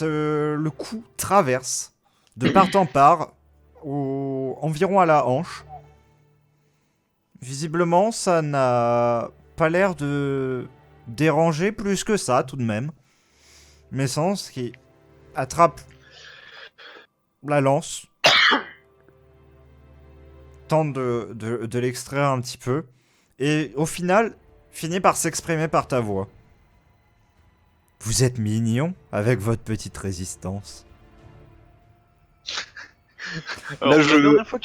Le coup traverse de part en part, environ à la hanche. Visiblement, ça n'a pas l'air de déranger plus que ça, tout de même. Mais Sens qui attrape la lance, tente de l'extraire un petit peu, et au final, finit par s'exprimer par ta voix. Vous êtes mignon avec votre petite résistance. Alors, Là, la, je- dernière fois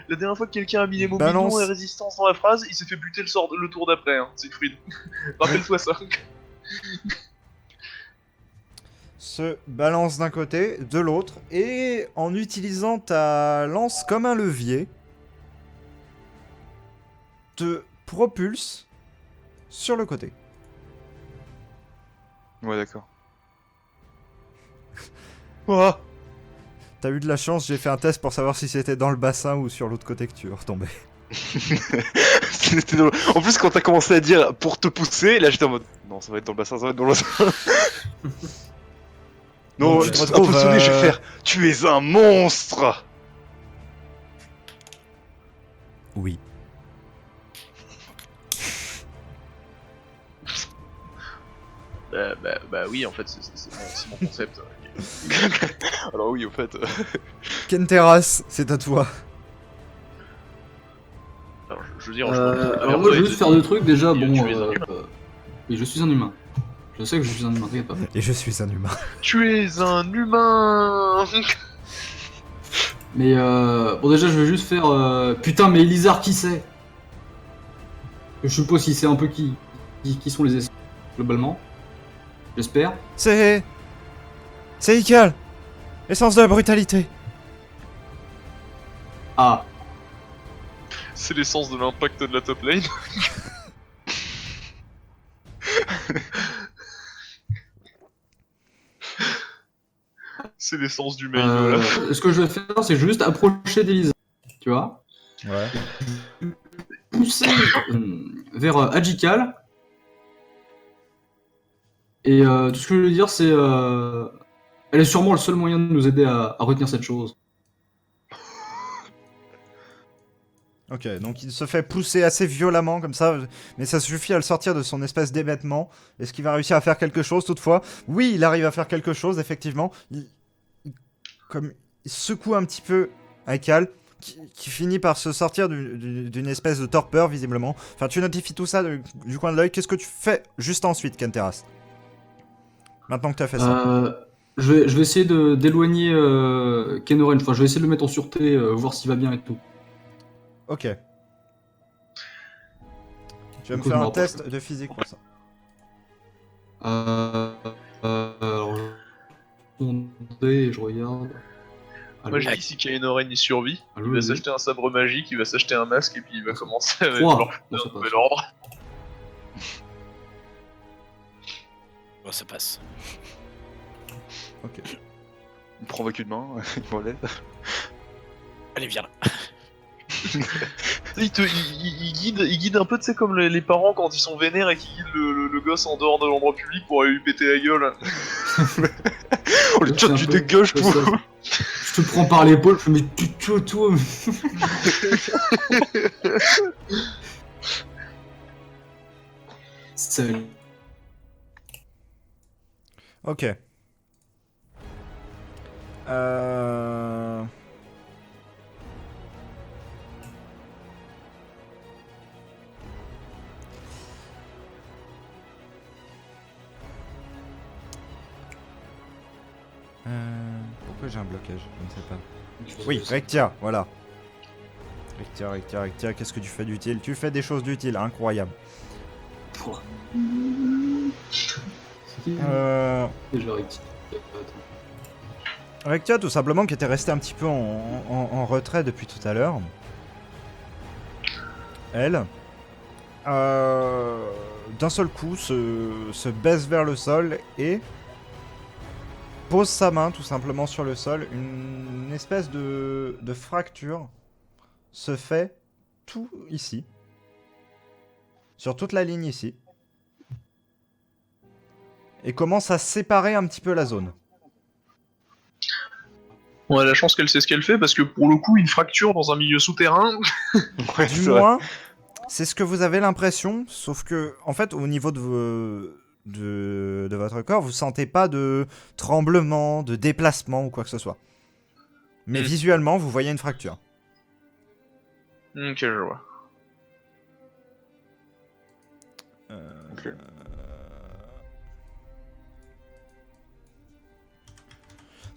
la dernière fois que quelqu'un a mis les mots Balance. mignon et résistance dans la phrase, il s'est fait buter le tour d'après, hein, Siegfried. Rappelle-toi ça. Se balance d'un côté, de l'autre, et en utilisant ta lance comme un levier, te propulse sur le côté. Ouais, d'accord. Oh. T'as eu de la chance, j'ai fait un test pour savoir si c'était dans le bassin ou sur l'autre côté que tu retombais. C'était drôle. En plus, quand t'as commencé à dire pour te pousser, là j'étais en mode non, ça va être dans le bassin, ça va être dans le bassin. Non, Donc, tu te un retrouves, peu sonné, je vais faire tu es un monstre. Oui. Bah oui, en fait, c'est mon concept. Alors, oui, au fait. Kenteras, c'est à toi. Alors, je veux dire, Alors moi je veux juste faire deux trucs déjà, Tu bon... es un humain. Oui, je suis un humain. Je sais que je suis un humain, t'inquiète pas. Et je suis un humain. Tu es un humain. Mais bon déjà je vais juste faire... Putain mais Elizar qui c'est? Je suppose qu'il sait un peu qui sont les esprits, globalement. J'espère. C'est Ical. Essence de la brutalité. Ah, C'est l'essence de l'impact de la top lane. C'est l'essence du main, voilà. ce que je vais faire c'est juste approcher d'Elizar, tu vois. Ouais. Pousser vers Adjikal. Et tout ce que je veux dire c'est... elle est sûrement le seul moyen de nous aider à retenir cette chose. Ok, donc il se fait pousser assez violemment comme ça, mais ça suffit à le sortir de son espèce d'émettement. Est-ce qu'il va réussir à faire quelque chose toutefois? Oui, il arrive à faire quelque chose, effectivement. Il secoue un petit peu Aikal, qui finit par se sortir d'une espèce de torpeur, visiblement. Enfin, tu notifies tout ça du coin de l'œil. Qu'est-ce que tu fais juste ensuite, Kenteras? Maintenant que tu as fait ça. Je vais essayer d'éloigner Kenoren. Enfin, je vais essayer de le mettre en sûreté, voir s'il va bien et tout. Ok. Tu vas me Du coup, faire je me un rapproche. test de physique pour ça. Alors, je regarde. Allô, magie, si Kainoren y survit, Allô, il va oui. s'acheter un sabre magique, il va s'acheter un masque et puis il va commencer à Trois. vouloir Non, un ça passe. nouvel ordre. Bon, ça passe. Ok. Il me prend avec une main, il m'enlève. Allez, viens là. Il guide un peu, tu sais, comme les parents quand ils sont vénères et qui guident le gosse en dehors de l'endroit public pour aller lui péter la gueule. On lui C'est tire un du peu- dégage, c'est pour. ça. Je te prends par l'épaule, je fais mais tu toi. Salut. Ok. Euh... Pourquoi j'ai un blocage? Je ne sais pas. Oui, Rectia, voilà. Rectia, qu'est-ce que tu fais d'utile? Tu fais des choses d'utiles, incroyable. Pouah. Déjà rectifié. Rectia, tout simplement, qui était resté un petit peu en retrait depuis tout à l'heure. Elle, d'un seul coup, se baisse vers le sol et pose sa main tout simplement sur le sol. Une espèce de fracture se fait tout ici. Sur toute la ligne ici. Et commence à séparer un petit peu la zone. On a la chance qu'elle sait ce qu'elle fait parce que pour le coup, une fracture dans un milieu souterrain. Ouais, Du c'est vrai. moins, c'est ce que vous avez l'impression, sauf que, en fait, au niveau de votre corps, vous sentez pas de tremblement, de déplacement ou quoi que ce soit. Mais visuellement, vous voyez une fracture. Ok, je vois. Ok.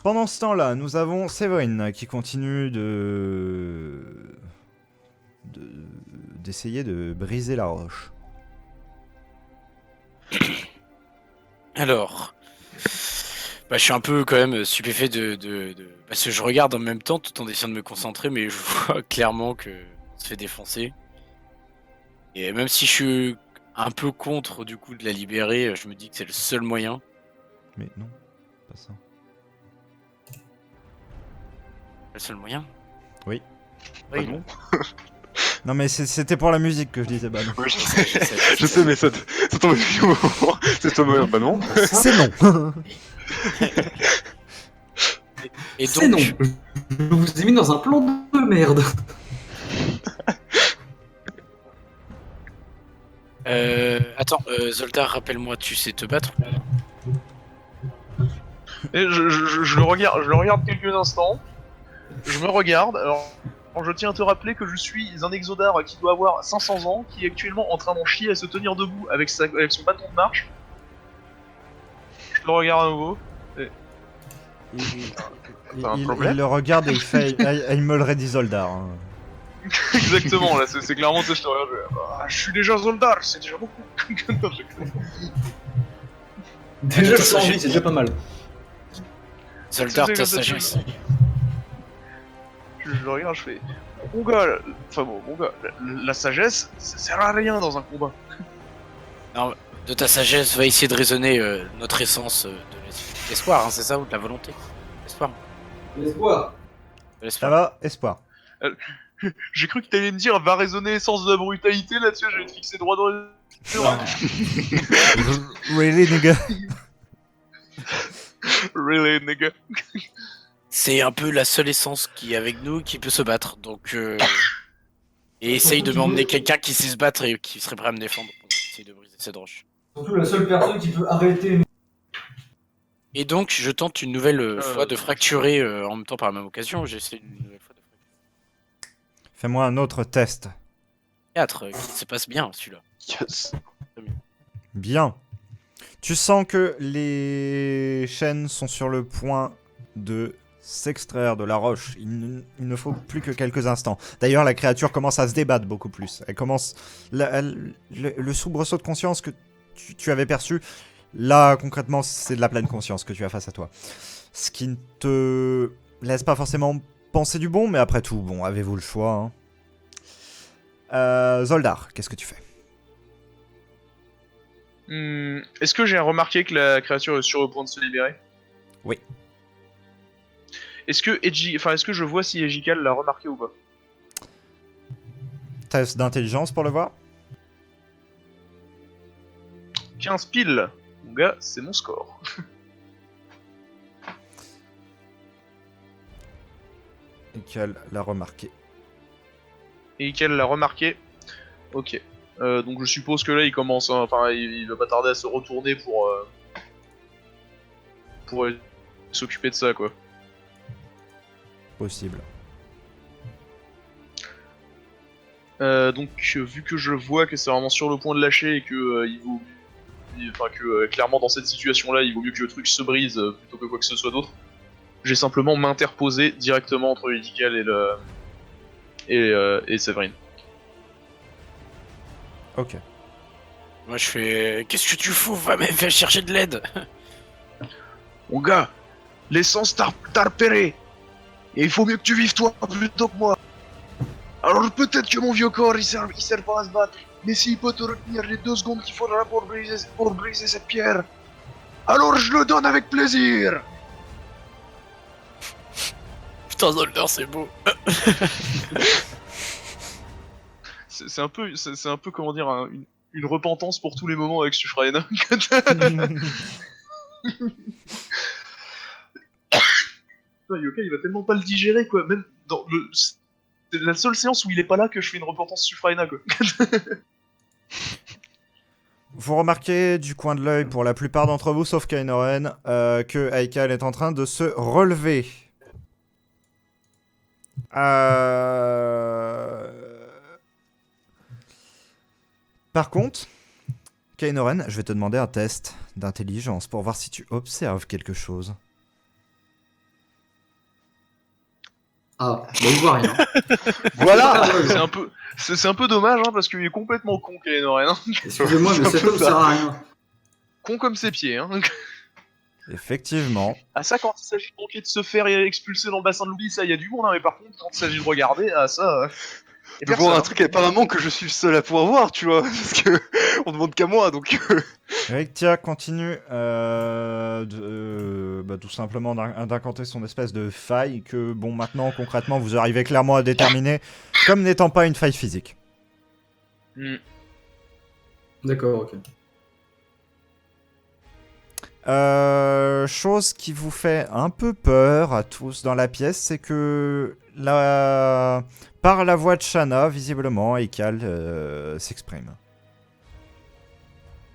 Pendant ce temps-là, nous avons Séverine qui continue d'essayer de briser la roche. Alors, bah, je suis un peu quand même stupéfait parce que je regarde en même temps tout en essayant de me concentrer, mais je vois clairement que on se fait défoncer. Et même si je suis un peu contre du coup de la libérer, je me dis que c'est le seul moyen. Mais non, pas ça. Le seul moyen. Oui. Oui, Bah non. Non mais c'était pour la musique que je disais bah non. Oui, j'essaie. je sais, mais ça tombe depuis au moment. C'est toi, bah non. C'est non. Et C'est non. donc, Je vous ai mis dans un plan de merde. attends, Zoldar, rappelle-moi, tu sais te battre? Et je le regarde quelques instants. Je me regarde. Alors, je tiens à te rappeler que je suis un exodar qui doit avoir 500 ans, qui est actuellement en train d'en chier à se tenir debout avec son bâton de marche. Je le regarde à nouveau. Il, T'as un problème il le regarde et il fait il me le redit Zoldar. Hein. Exactement, là, c'est clairement ce que je te regarde. Je suis déjà Zoldar, c'est déjà beaucoup. Non, Déjà, je sens envie, c'est déjà pas mal. Zoldar, C'est ta comme ça, sagesse. je le regarde, je fais. Mon gars, la sagesse, ça sert à rien dans un combat. De ta sagesse, va essayer de raisonner notre essence de l'espoir, hein, c'est ça, ou de la volonté? L'espoir. L'espoir. De Ça l'espoir. va, espoir. J'ai cru que t'allais me dire va raisonner l'essence de la brutalité là-dessus, je vais te fixer droit dans les. Really nigga. Really, nigga. C'est un peu la seule essence qui est avec nous qui peut se battre, donc et essaye de m'emmener quelqu'un qui sait se battre et qui serait prêt à me défendre pour essayer de briser cette roche. Surtout la seule personne qui peut arrêter une... Et donc je tente une nouvelle fois de fracturer en même temps par la même occasion, j'essaie une nouvelle fois de fracturer. Fais-moi un autre test. 4, qui se passe bien celui-là. Yes. Bien. Tu sens que les chaînes sont sur le point de s'extraire de la roche. Il ne faut plus que quelques instants. D'ailleurs, la créature commence à se débattre beaucoup plus. Elle commence... le soubresaut de conscience que tu avais perçu, là, concrètement, c'est de la pleine conscience que tu as face à toi. Ce qui ne te laisse pas forcément penser du bon, mais après tout, bon, avez-vous le choix, hein. Zoldar, qu'est-ce que tu fais? Est-ce que j'ai remarqué que la créature est sur le point de se libérer? Oui. Est-ce que je vois si Egical l'a remarqué ou pas? Test d'intelligence pour le voir? 15 piles. Mon gars, c'est mon score. Et qu'elle l'a remarqué. Et qu'elle l'a remarqué. Ok. Donc je suppose que là il commence, enfin il va pas tarder à se retourner pour s'occuper de ça quoi. Possible. Donc vu que je vois que c'est vraiment sur le point de lâcher et que clairement dans cette situation là il vaut mieux que le truc se brise plutôt que quoi que ce soit d'autre, j'ai simplement m'interposer directement entre Egical et Séverine. Ok. Moi je fais... Qu'est-ce que tu fous? Va chercher de l'aide. Mon gars, l'essence t'a repéré. Et il faut mieux que tu vives toi plutôt que moi. Alors peut-être que mon vieux corps il sert pas à se battre. Mais s'il peut te retenir les 2 secondes qu'il faudra pour briser cette pierre, alors je le donne avec plaisir. Putain, Zoldar, c'est beau. C'est un peu comment dire une repentance pour tous les moments avec Sufraena. Putain, Yoka, il va tellement pas le digérer, quoi. Même dans le... C'est la seule séance où il est pas là que je fais une repentance Sufraena, quoi. Vous remarquez du coin de l'œil, pour la plupart d'entre vous, sauf Kainoren, que Haikal est en train de se relever. Par contre, Kainoren, je vais te demander un test d'intelligence pour voir si tu observes quelque chose. Ah, bah on voit rien. Voilà. C'est un peu dommage, hein, parce qu'il est complètement con, Kaenoren. Hein. Excusez-moi, mais cet homme sert à rien. Con comme ses pieds, hein. Effectivement. Ah ça, quand il s'agit de manquer de se faire expulser dans le bassin de l'oubli, ça y a du monde, hein, mais par contre, quand il s'agit de regarder, ah ça... et De personne, voir un hein. truc apparemment que je suis le seul à pouvoir voir, tu vois, parce que on demande qu'à moi, donc... Rectia continue tout simplement d'incanter son espèce de faille que, bon, maintenant, concrètement, vous arrivez clairement à déterminer comme n'étant pas une faille physique. D'accord, ok. Chose qui vous fait un peu peur à tous dans la pièce, c'est que par la voix de Shanna, visiblement, Haikal s'exprime.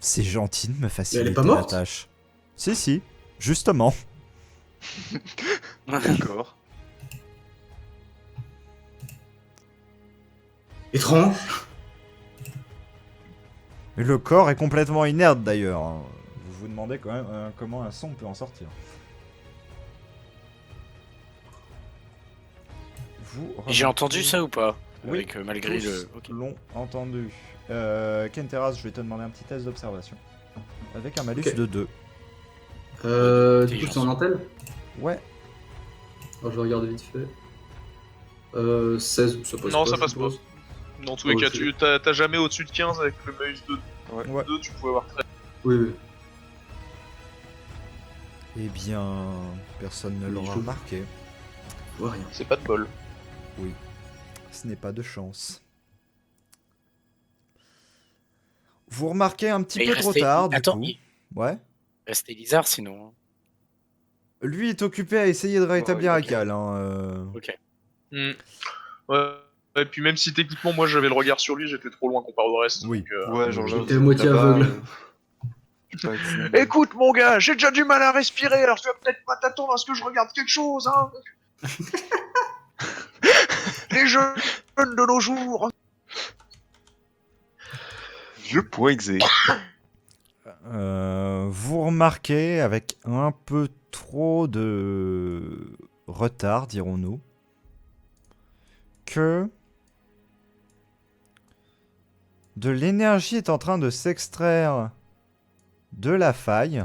C'est gentil de me faciliter pas la morte tâche. Si, justement. D'accord. Étrange. Mais le corps est complètement inerte d'ailleurs. Vous vous demandez quand même comment un son peut en sortir. J'ai entendu ça ou pas? Oui, Avec, malgré tous le... Ok. l'ont entendu. Kenteras, je vais te demander un petit test d'observation. Avec un malus Ok. de 2. Du coup, c'est en intel. Ouais. Alors, je vais regarder vite fait. 16, ça passe Non, pas. ça je passe pas. suppose. Dans tous les cas, t'as jamais au-dessus de 15 avec le bonus de Ouais. 2, tu pouvais avoir 13. Oui. Eh bien, personne ne Oui, l'aura je- remarqué. Je vois rien. C'est pas de bol. Oui. Ce n'est pas de chance. Vous remarquez un petit Et peu il trop restait- tard, du Attends, coup. il Ouais. restait Lizard sinon. Lui est occupé à essayer de rétablir Ouais, Haikal. Ok. Ouais. Et puis même si techniquement moi j'avais le regard sur lui, j'étais trop loin comparé au reste. Oui. Donc, Ouais, genre là... J'étais à moitié là-bas, aveugle. je sais pas, c'est- écoute mon gars, j'ai déjà du mal à respirer, alors tu vas peut-être pas t'attendre à ce que je regarde quelque chose, hein. Les jeunes de nos jours. Vieux point exé. Vous remarquez avec un peu trop de retard, dirons-nous, que de l'énergie est en train de s'extraire de la faille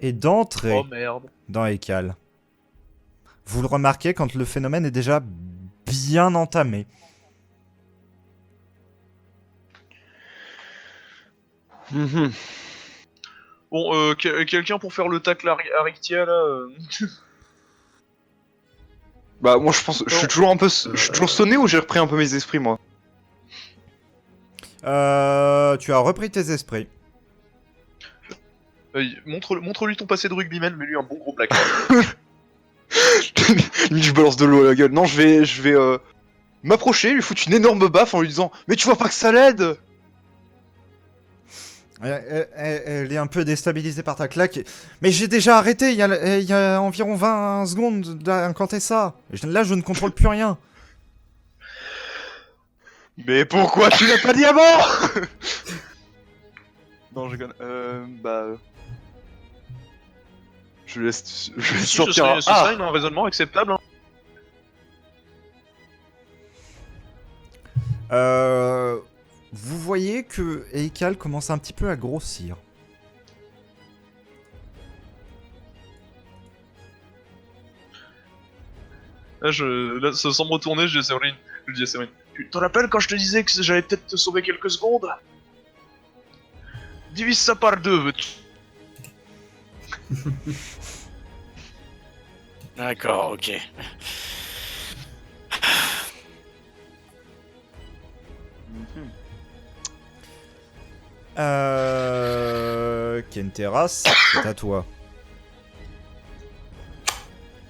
et d'entrer Oh merde. dans Ekal. Vous le remarquez quand le phénomène est déjà bien entamé. Mhm. Bon, quelqu'un pour faire le tacle à Rictia là Bah moi je pense, je suis toujours un peu, je suis toujours sonné ou j'ai repris un peu mes esprits moi? Tu as repris tes esprits. Montre-lui ton passé de rugbyman, mais lui un bon gros black. Je balance de l'eau à la gueule. Non, je vais m'approcher, lui foutre une énorme baffe en lui disant mais tu vois pas que ça l'aide? Elle est un peu déstabilisée par ta claque. Mais j'ai déjà arrêté il y a environ 20 secondes d'incanter ça. Là, je ne contrôle plus rien. Mais pourquoi tu l'as pas dit avant? Non, je gagne. Je laisse Si, sortir. ce serait un raisonnement acceptable. Hein. Vous voyez que Eikal commence un petit peu à grossir. Là, sans me retourner, je dis à Séverine, tu te rappelles quand je te disais que j'allais peut-être te sauver quelques secondes? Divise ça par 2, veux-tu? D'accord, ok. Kenteras, c'est à toi.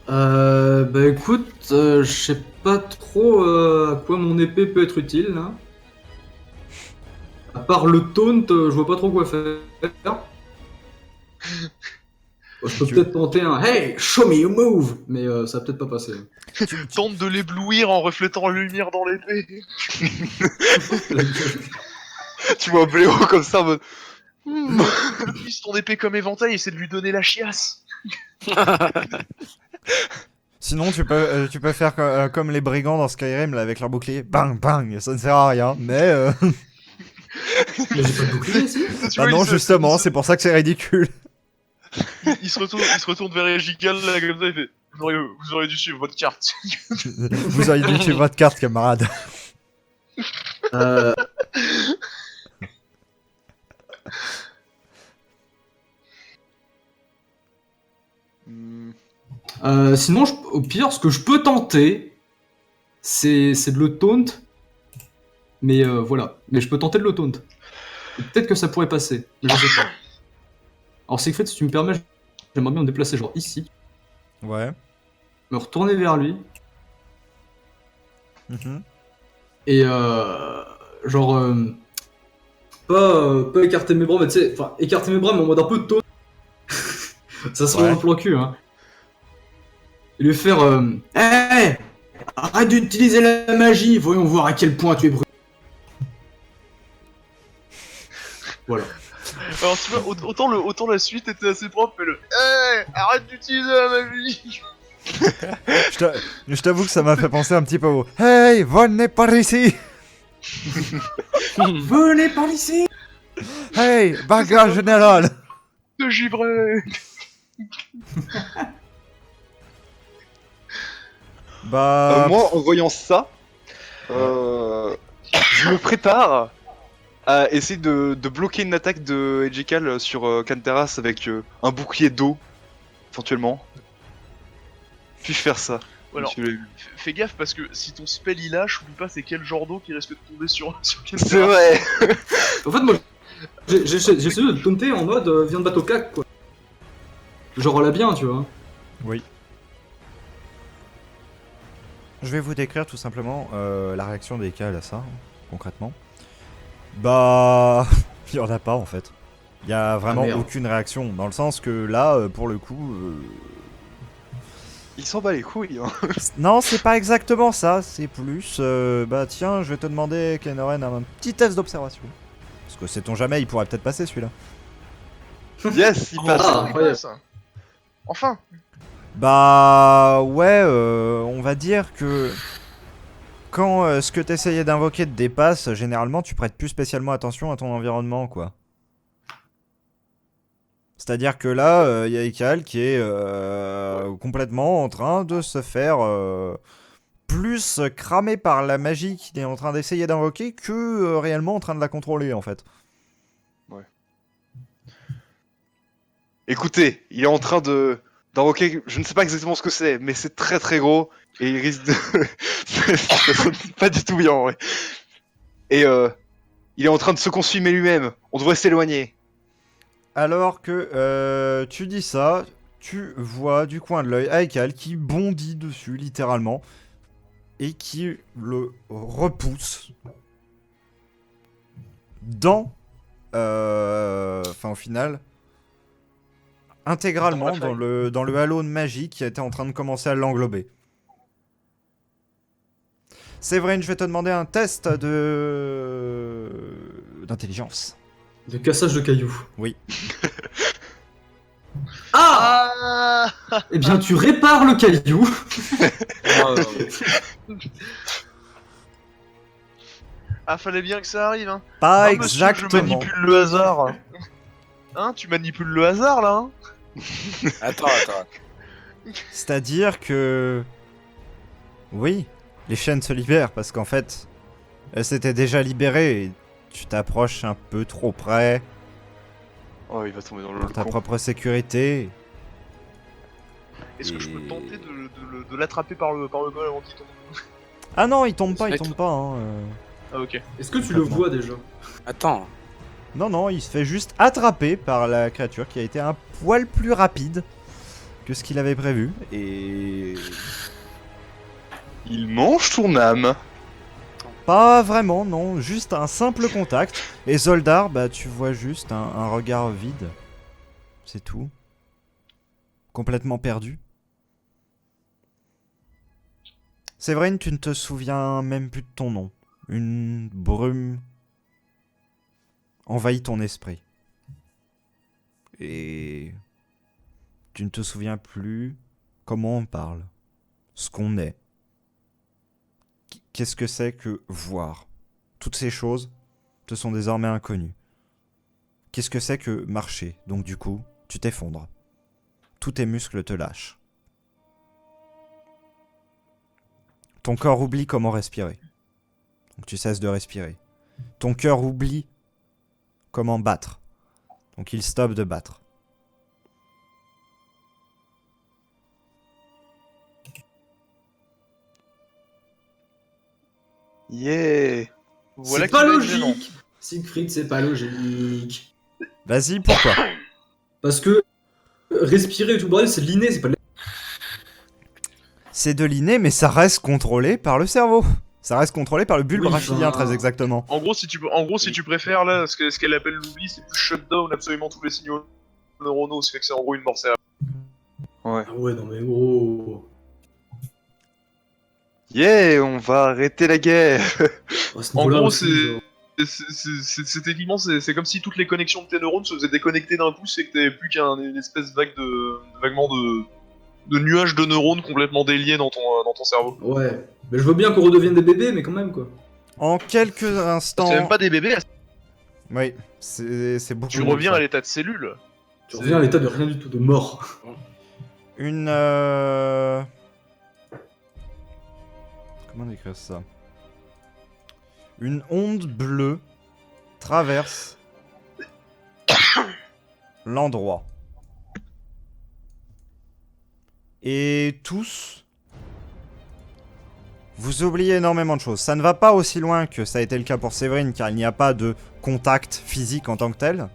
Bah écoute, je sais pas trop à quoi mon épée peut être utile là. À part le taunt, je vois pas trop quoi faire. Je peux peut-être tenter un Hey, show me your move, mais ça va peut-être pas passer. Tente de l'éblouir en reflétant la lumière dans l'épée. Tu vois Bléo comme ça en mode. Utilise ton épée comme éventail et essaie de lui donner la chiasse. Sinon, tu peux faire comme les brigands dans Skyrim là, avec leur bouclier. Bang, bang, ça ne sert à rien. Mais. Mais j'ai pas de bouclier ici. Tu Bah vois, non, justement, c'est pour ça que c'est ridicule. il se retourne vers Egical là comme ça, il fait vous auriez dû suivre votre carte. Vous auriez dû suivre votre carte, camarade. Euh, sinon, au pire, ce que je peux tenter, c'est de le taunt. Mais voilà. Mais je peux tenter de le taunt. Et peut-être que ça pourrait passer. Mais je sais pas. Alors, c'est que fait, si tu me permets, j'aimerais bien me déplacer genre ici. Ouais. Me retourner vers lui. Mhm. Et genre. Pas écarter mes bras, mais tu sais. Enfin, écarter mes bras, mais en mode un peu de taunt. Ça sera Ouais. un plan cul, hein. Et lui faire Hey, arrête d'utiliser la magie, voyons voir à quel point tu es brûlé. Voilà. Alors tu vois, autant la suite était assez propre, mais le hey, arrête d'utiliser la magie. Je t'avoue que ça m'a fait penser un petit peu au Hey, venez par ici. Venez par ici. Hey, bagarre générale. De givré. Bah. Moi, en voyant ça, je me prépare à essayer de bloquer une attaque de Egical sur Canteras avec un bouclier d'eau, éventuellement. Puis-je faire ça? Alors, Monsieur- fais gaffe parce que si ton spell il lâche, oublie pas c'est quel genre d'eau qui risque de tomber sur quel C'est vrai. En fait, moi, j'ai essayé de le taunter en mode viens de battre au cac, quoi. Genre là bien, tu vois. Oui. Je vais vous décrire tout simplement la réaction des cas à ça, concrètement. Bah. Il y en a pas en fait. Il y a vraiment merde. aucune réaction. Dans le sens que là, pour le coup. Il s'en bat les couilles. Hein. Non, c'est pas exactement ça. C'est plus. Bah tiens, je vais te demander, Kenoren, un petit test d'observation. Parce que sait-on jamais, il pourrait peut-être passer celui-là. Yes, il passe. Ah, incroyable. Enfin. Bah ouais, on va dire que quand ce que t'essayais d'invoquer te dépasse, généralement tu prêtes plus spécialement attention à ton environnement, quoi. C'est-à-dire que là, il y a Ekal qui est complètement en train de se faire plus cramé par la magie qu'il est en train d'essayer d'invoquer que réellement en train de la contrôler en fait. Écoutez, il est en train d'invoquer, je ne sais pas exactement ce que c'est, mais c'est très très gros et il risque de. Ça sonne pas du tout bien, ouais. Et il est en train de se consumer lui-même. On devrait s'éloigner. Alors que tu dis ça, tu vois du coin de l'œil Aikal qui bondit dessus littéralement et qui le repousse dans, enfin au final, intégralement Dans dans le halo de magie qui était en train de commencer à l'englober. Séverine, je vais te demander un test d'intelligence. De cassage de cailloux. Oui. Ah Eh bien, tu répares le caillou. Ah, fallait bien que ça arrive, hein. Pas Ah, monsieur, je exactement. manipule le hasard. Hein, tu manipules le hasard, là, hein. Attends. C'est-à-dire que... Oui, les chaînes se libèrent parce qu'en fait, elles s'étaient déjà libérées et tu t'approches un peu trop près Oh, il va tomber dans le pour ta con. propre sécurité. Est-ce que je peux Et- tenter de l'attraper par le col avant qu'il tombe? Ah non, il tombe pas, il Mec. tombe pas. Hein. Ah, ok. Est-ce que tu le vois déjà? Attends. Non, il se fait juste attraper par la créature qui a été un poil plus rapide que ce qu'il avait prévu. Et... Il mange ton âme. Pas vraiment, non. Juste un simple contact. Et Zoldar, bah tu vois juste un regard vide. C'est tout. Complètement perdu. Séverine, tu ne te souviens même plus de ton nom. Une brume envahit ton esprit. Et tu ne te souviens plus comment on parle, ce qu'on est. Qu'est-ce que c'est que voir? Toutes ces choses te sont désormais inconnues. Qu'est-ce que c'est que marcher? Donc du coup, tu t'effondres. Tous tes muscles te lâchent. Ton corps oublie comment respirer. Donc tu cesses de respirer. Ton cœur oublie comment battre. Donc il stoppe de battre. Yeah. Voilà C'est qui pas va être gênant. logique. Siegfried, c'est pas logique. Vas-y, pourquoi? Parce que respirer et tout le bordel, c'est de l'inné, c'est pas de C'est de l'inné, mais ça reste contrôlé par le cerveau. Ça reste contrôlé par le bulbe Oui, rachidien, enfin- très exactement. En gros, si tu préfères, là, ce qu'elle appelle l'oubli, c'est plus shutdown absolument tous les signaux neuronaux, ce qui fait que c'est en gros une mort cérébrale. Ouais. Ah ouais, non mais gros. Yeah, on va arrêter la guerre. À ce En niveau-là gros, aussi, genre. c'est techniquement, c'est comme si toutes les connexions de tes neurones se faisaient déconnecter d'un coup, c'est que t'avais plus qu'une espèce vaguement de nuages de neurones complètement déliés dans ton cerveau. Ouais. Mais je veux bien qu'on redevienne des bébés, mais quand même quoi. En quelques instants... C'est même pas des bébés, Oui, c'est beaucoup tu mieux que reviens ça. à l'état de cellule. Tu reviens à l'état de rien du tout, de mort. Une... Comment décrire ça? Une onde bleue traverse l'endroit. Et tous, vous oubliez énormément de choses. Ça ne va pas aussi loin que ça a été le cas pour Séverine, car il n'y a pas de contact physique en tant que tel.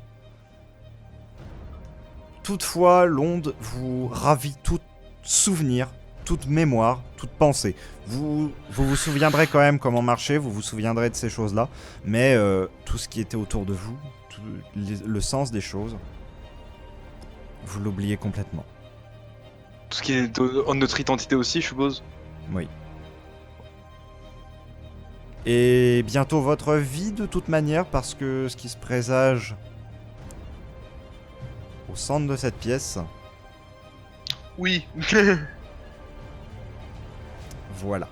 Toutefois, l'onde vous ravit tout souvenir, toute mémoire, toute pensée. Vous vous souviendrez quand même comment marcher, vous vous souviendrez de ces choses-là, mais tout ce qui était autour de vous, le sens des choses, vous l'oubliez complètement. Tout ce qui est de notre identité aussi, je suppose. Oui. Et bientôt votre vie de toute manière, parce que ce qui se présage au centre de cette pièce, Oui. voilà.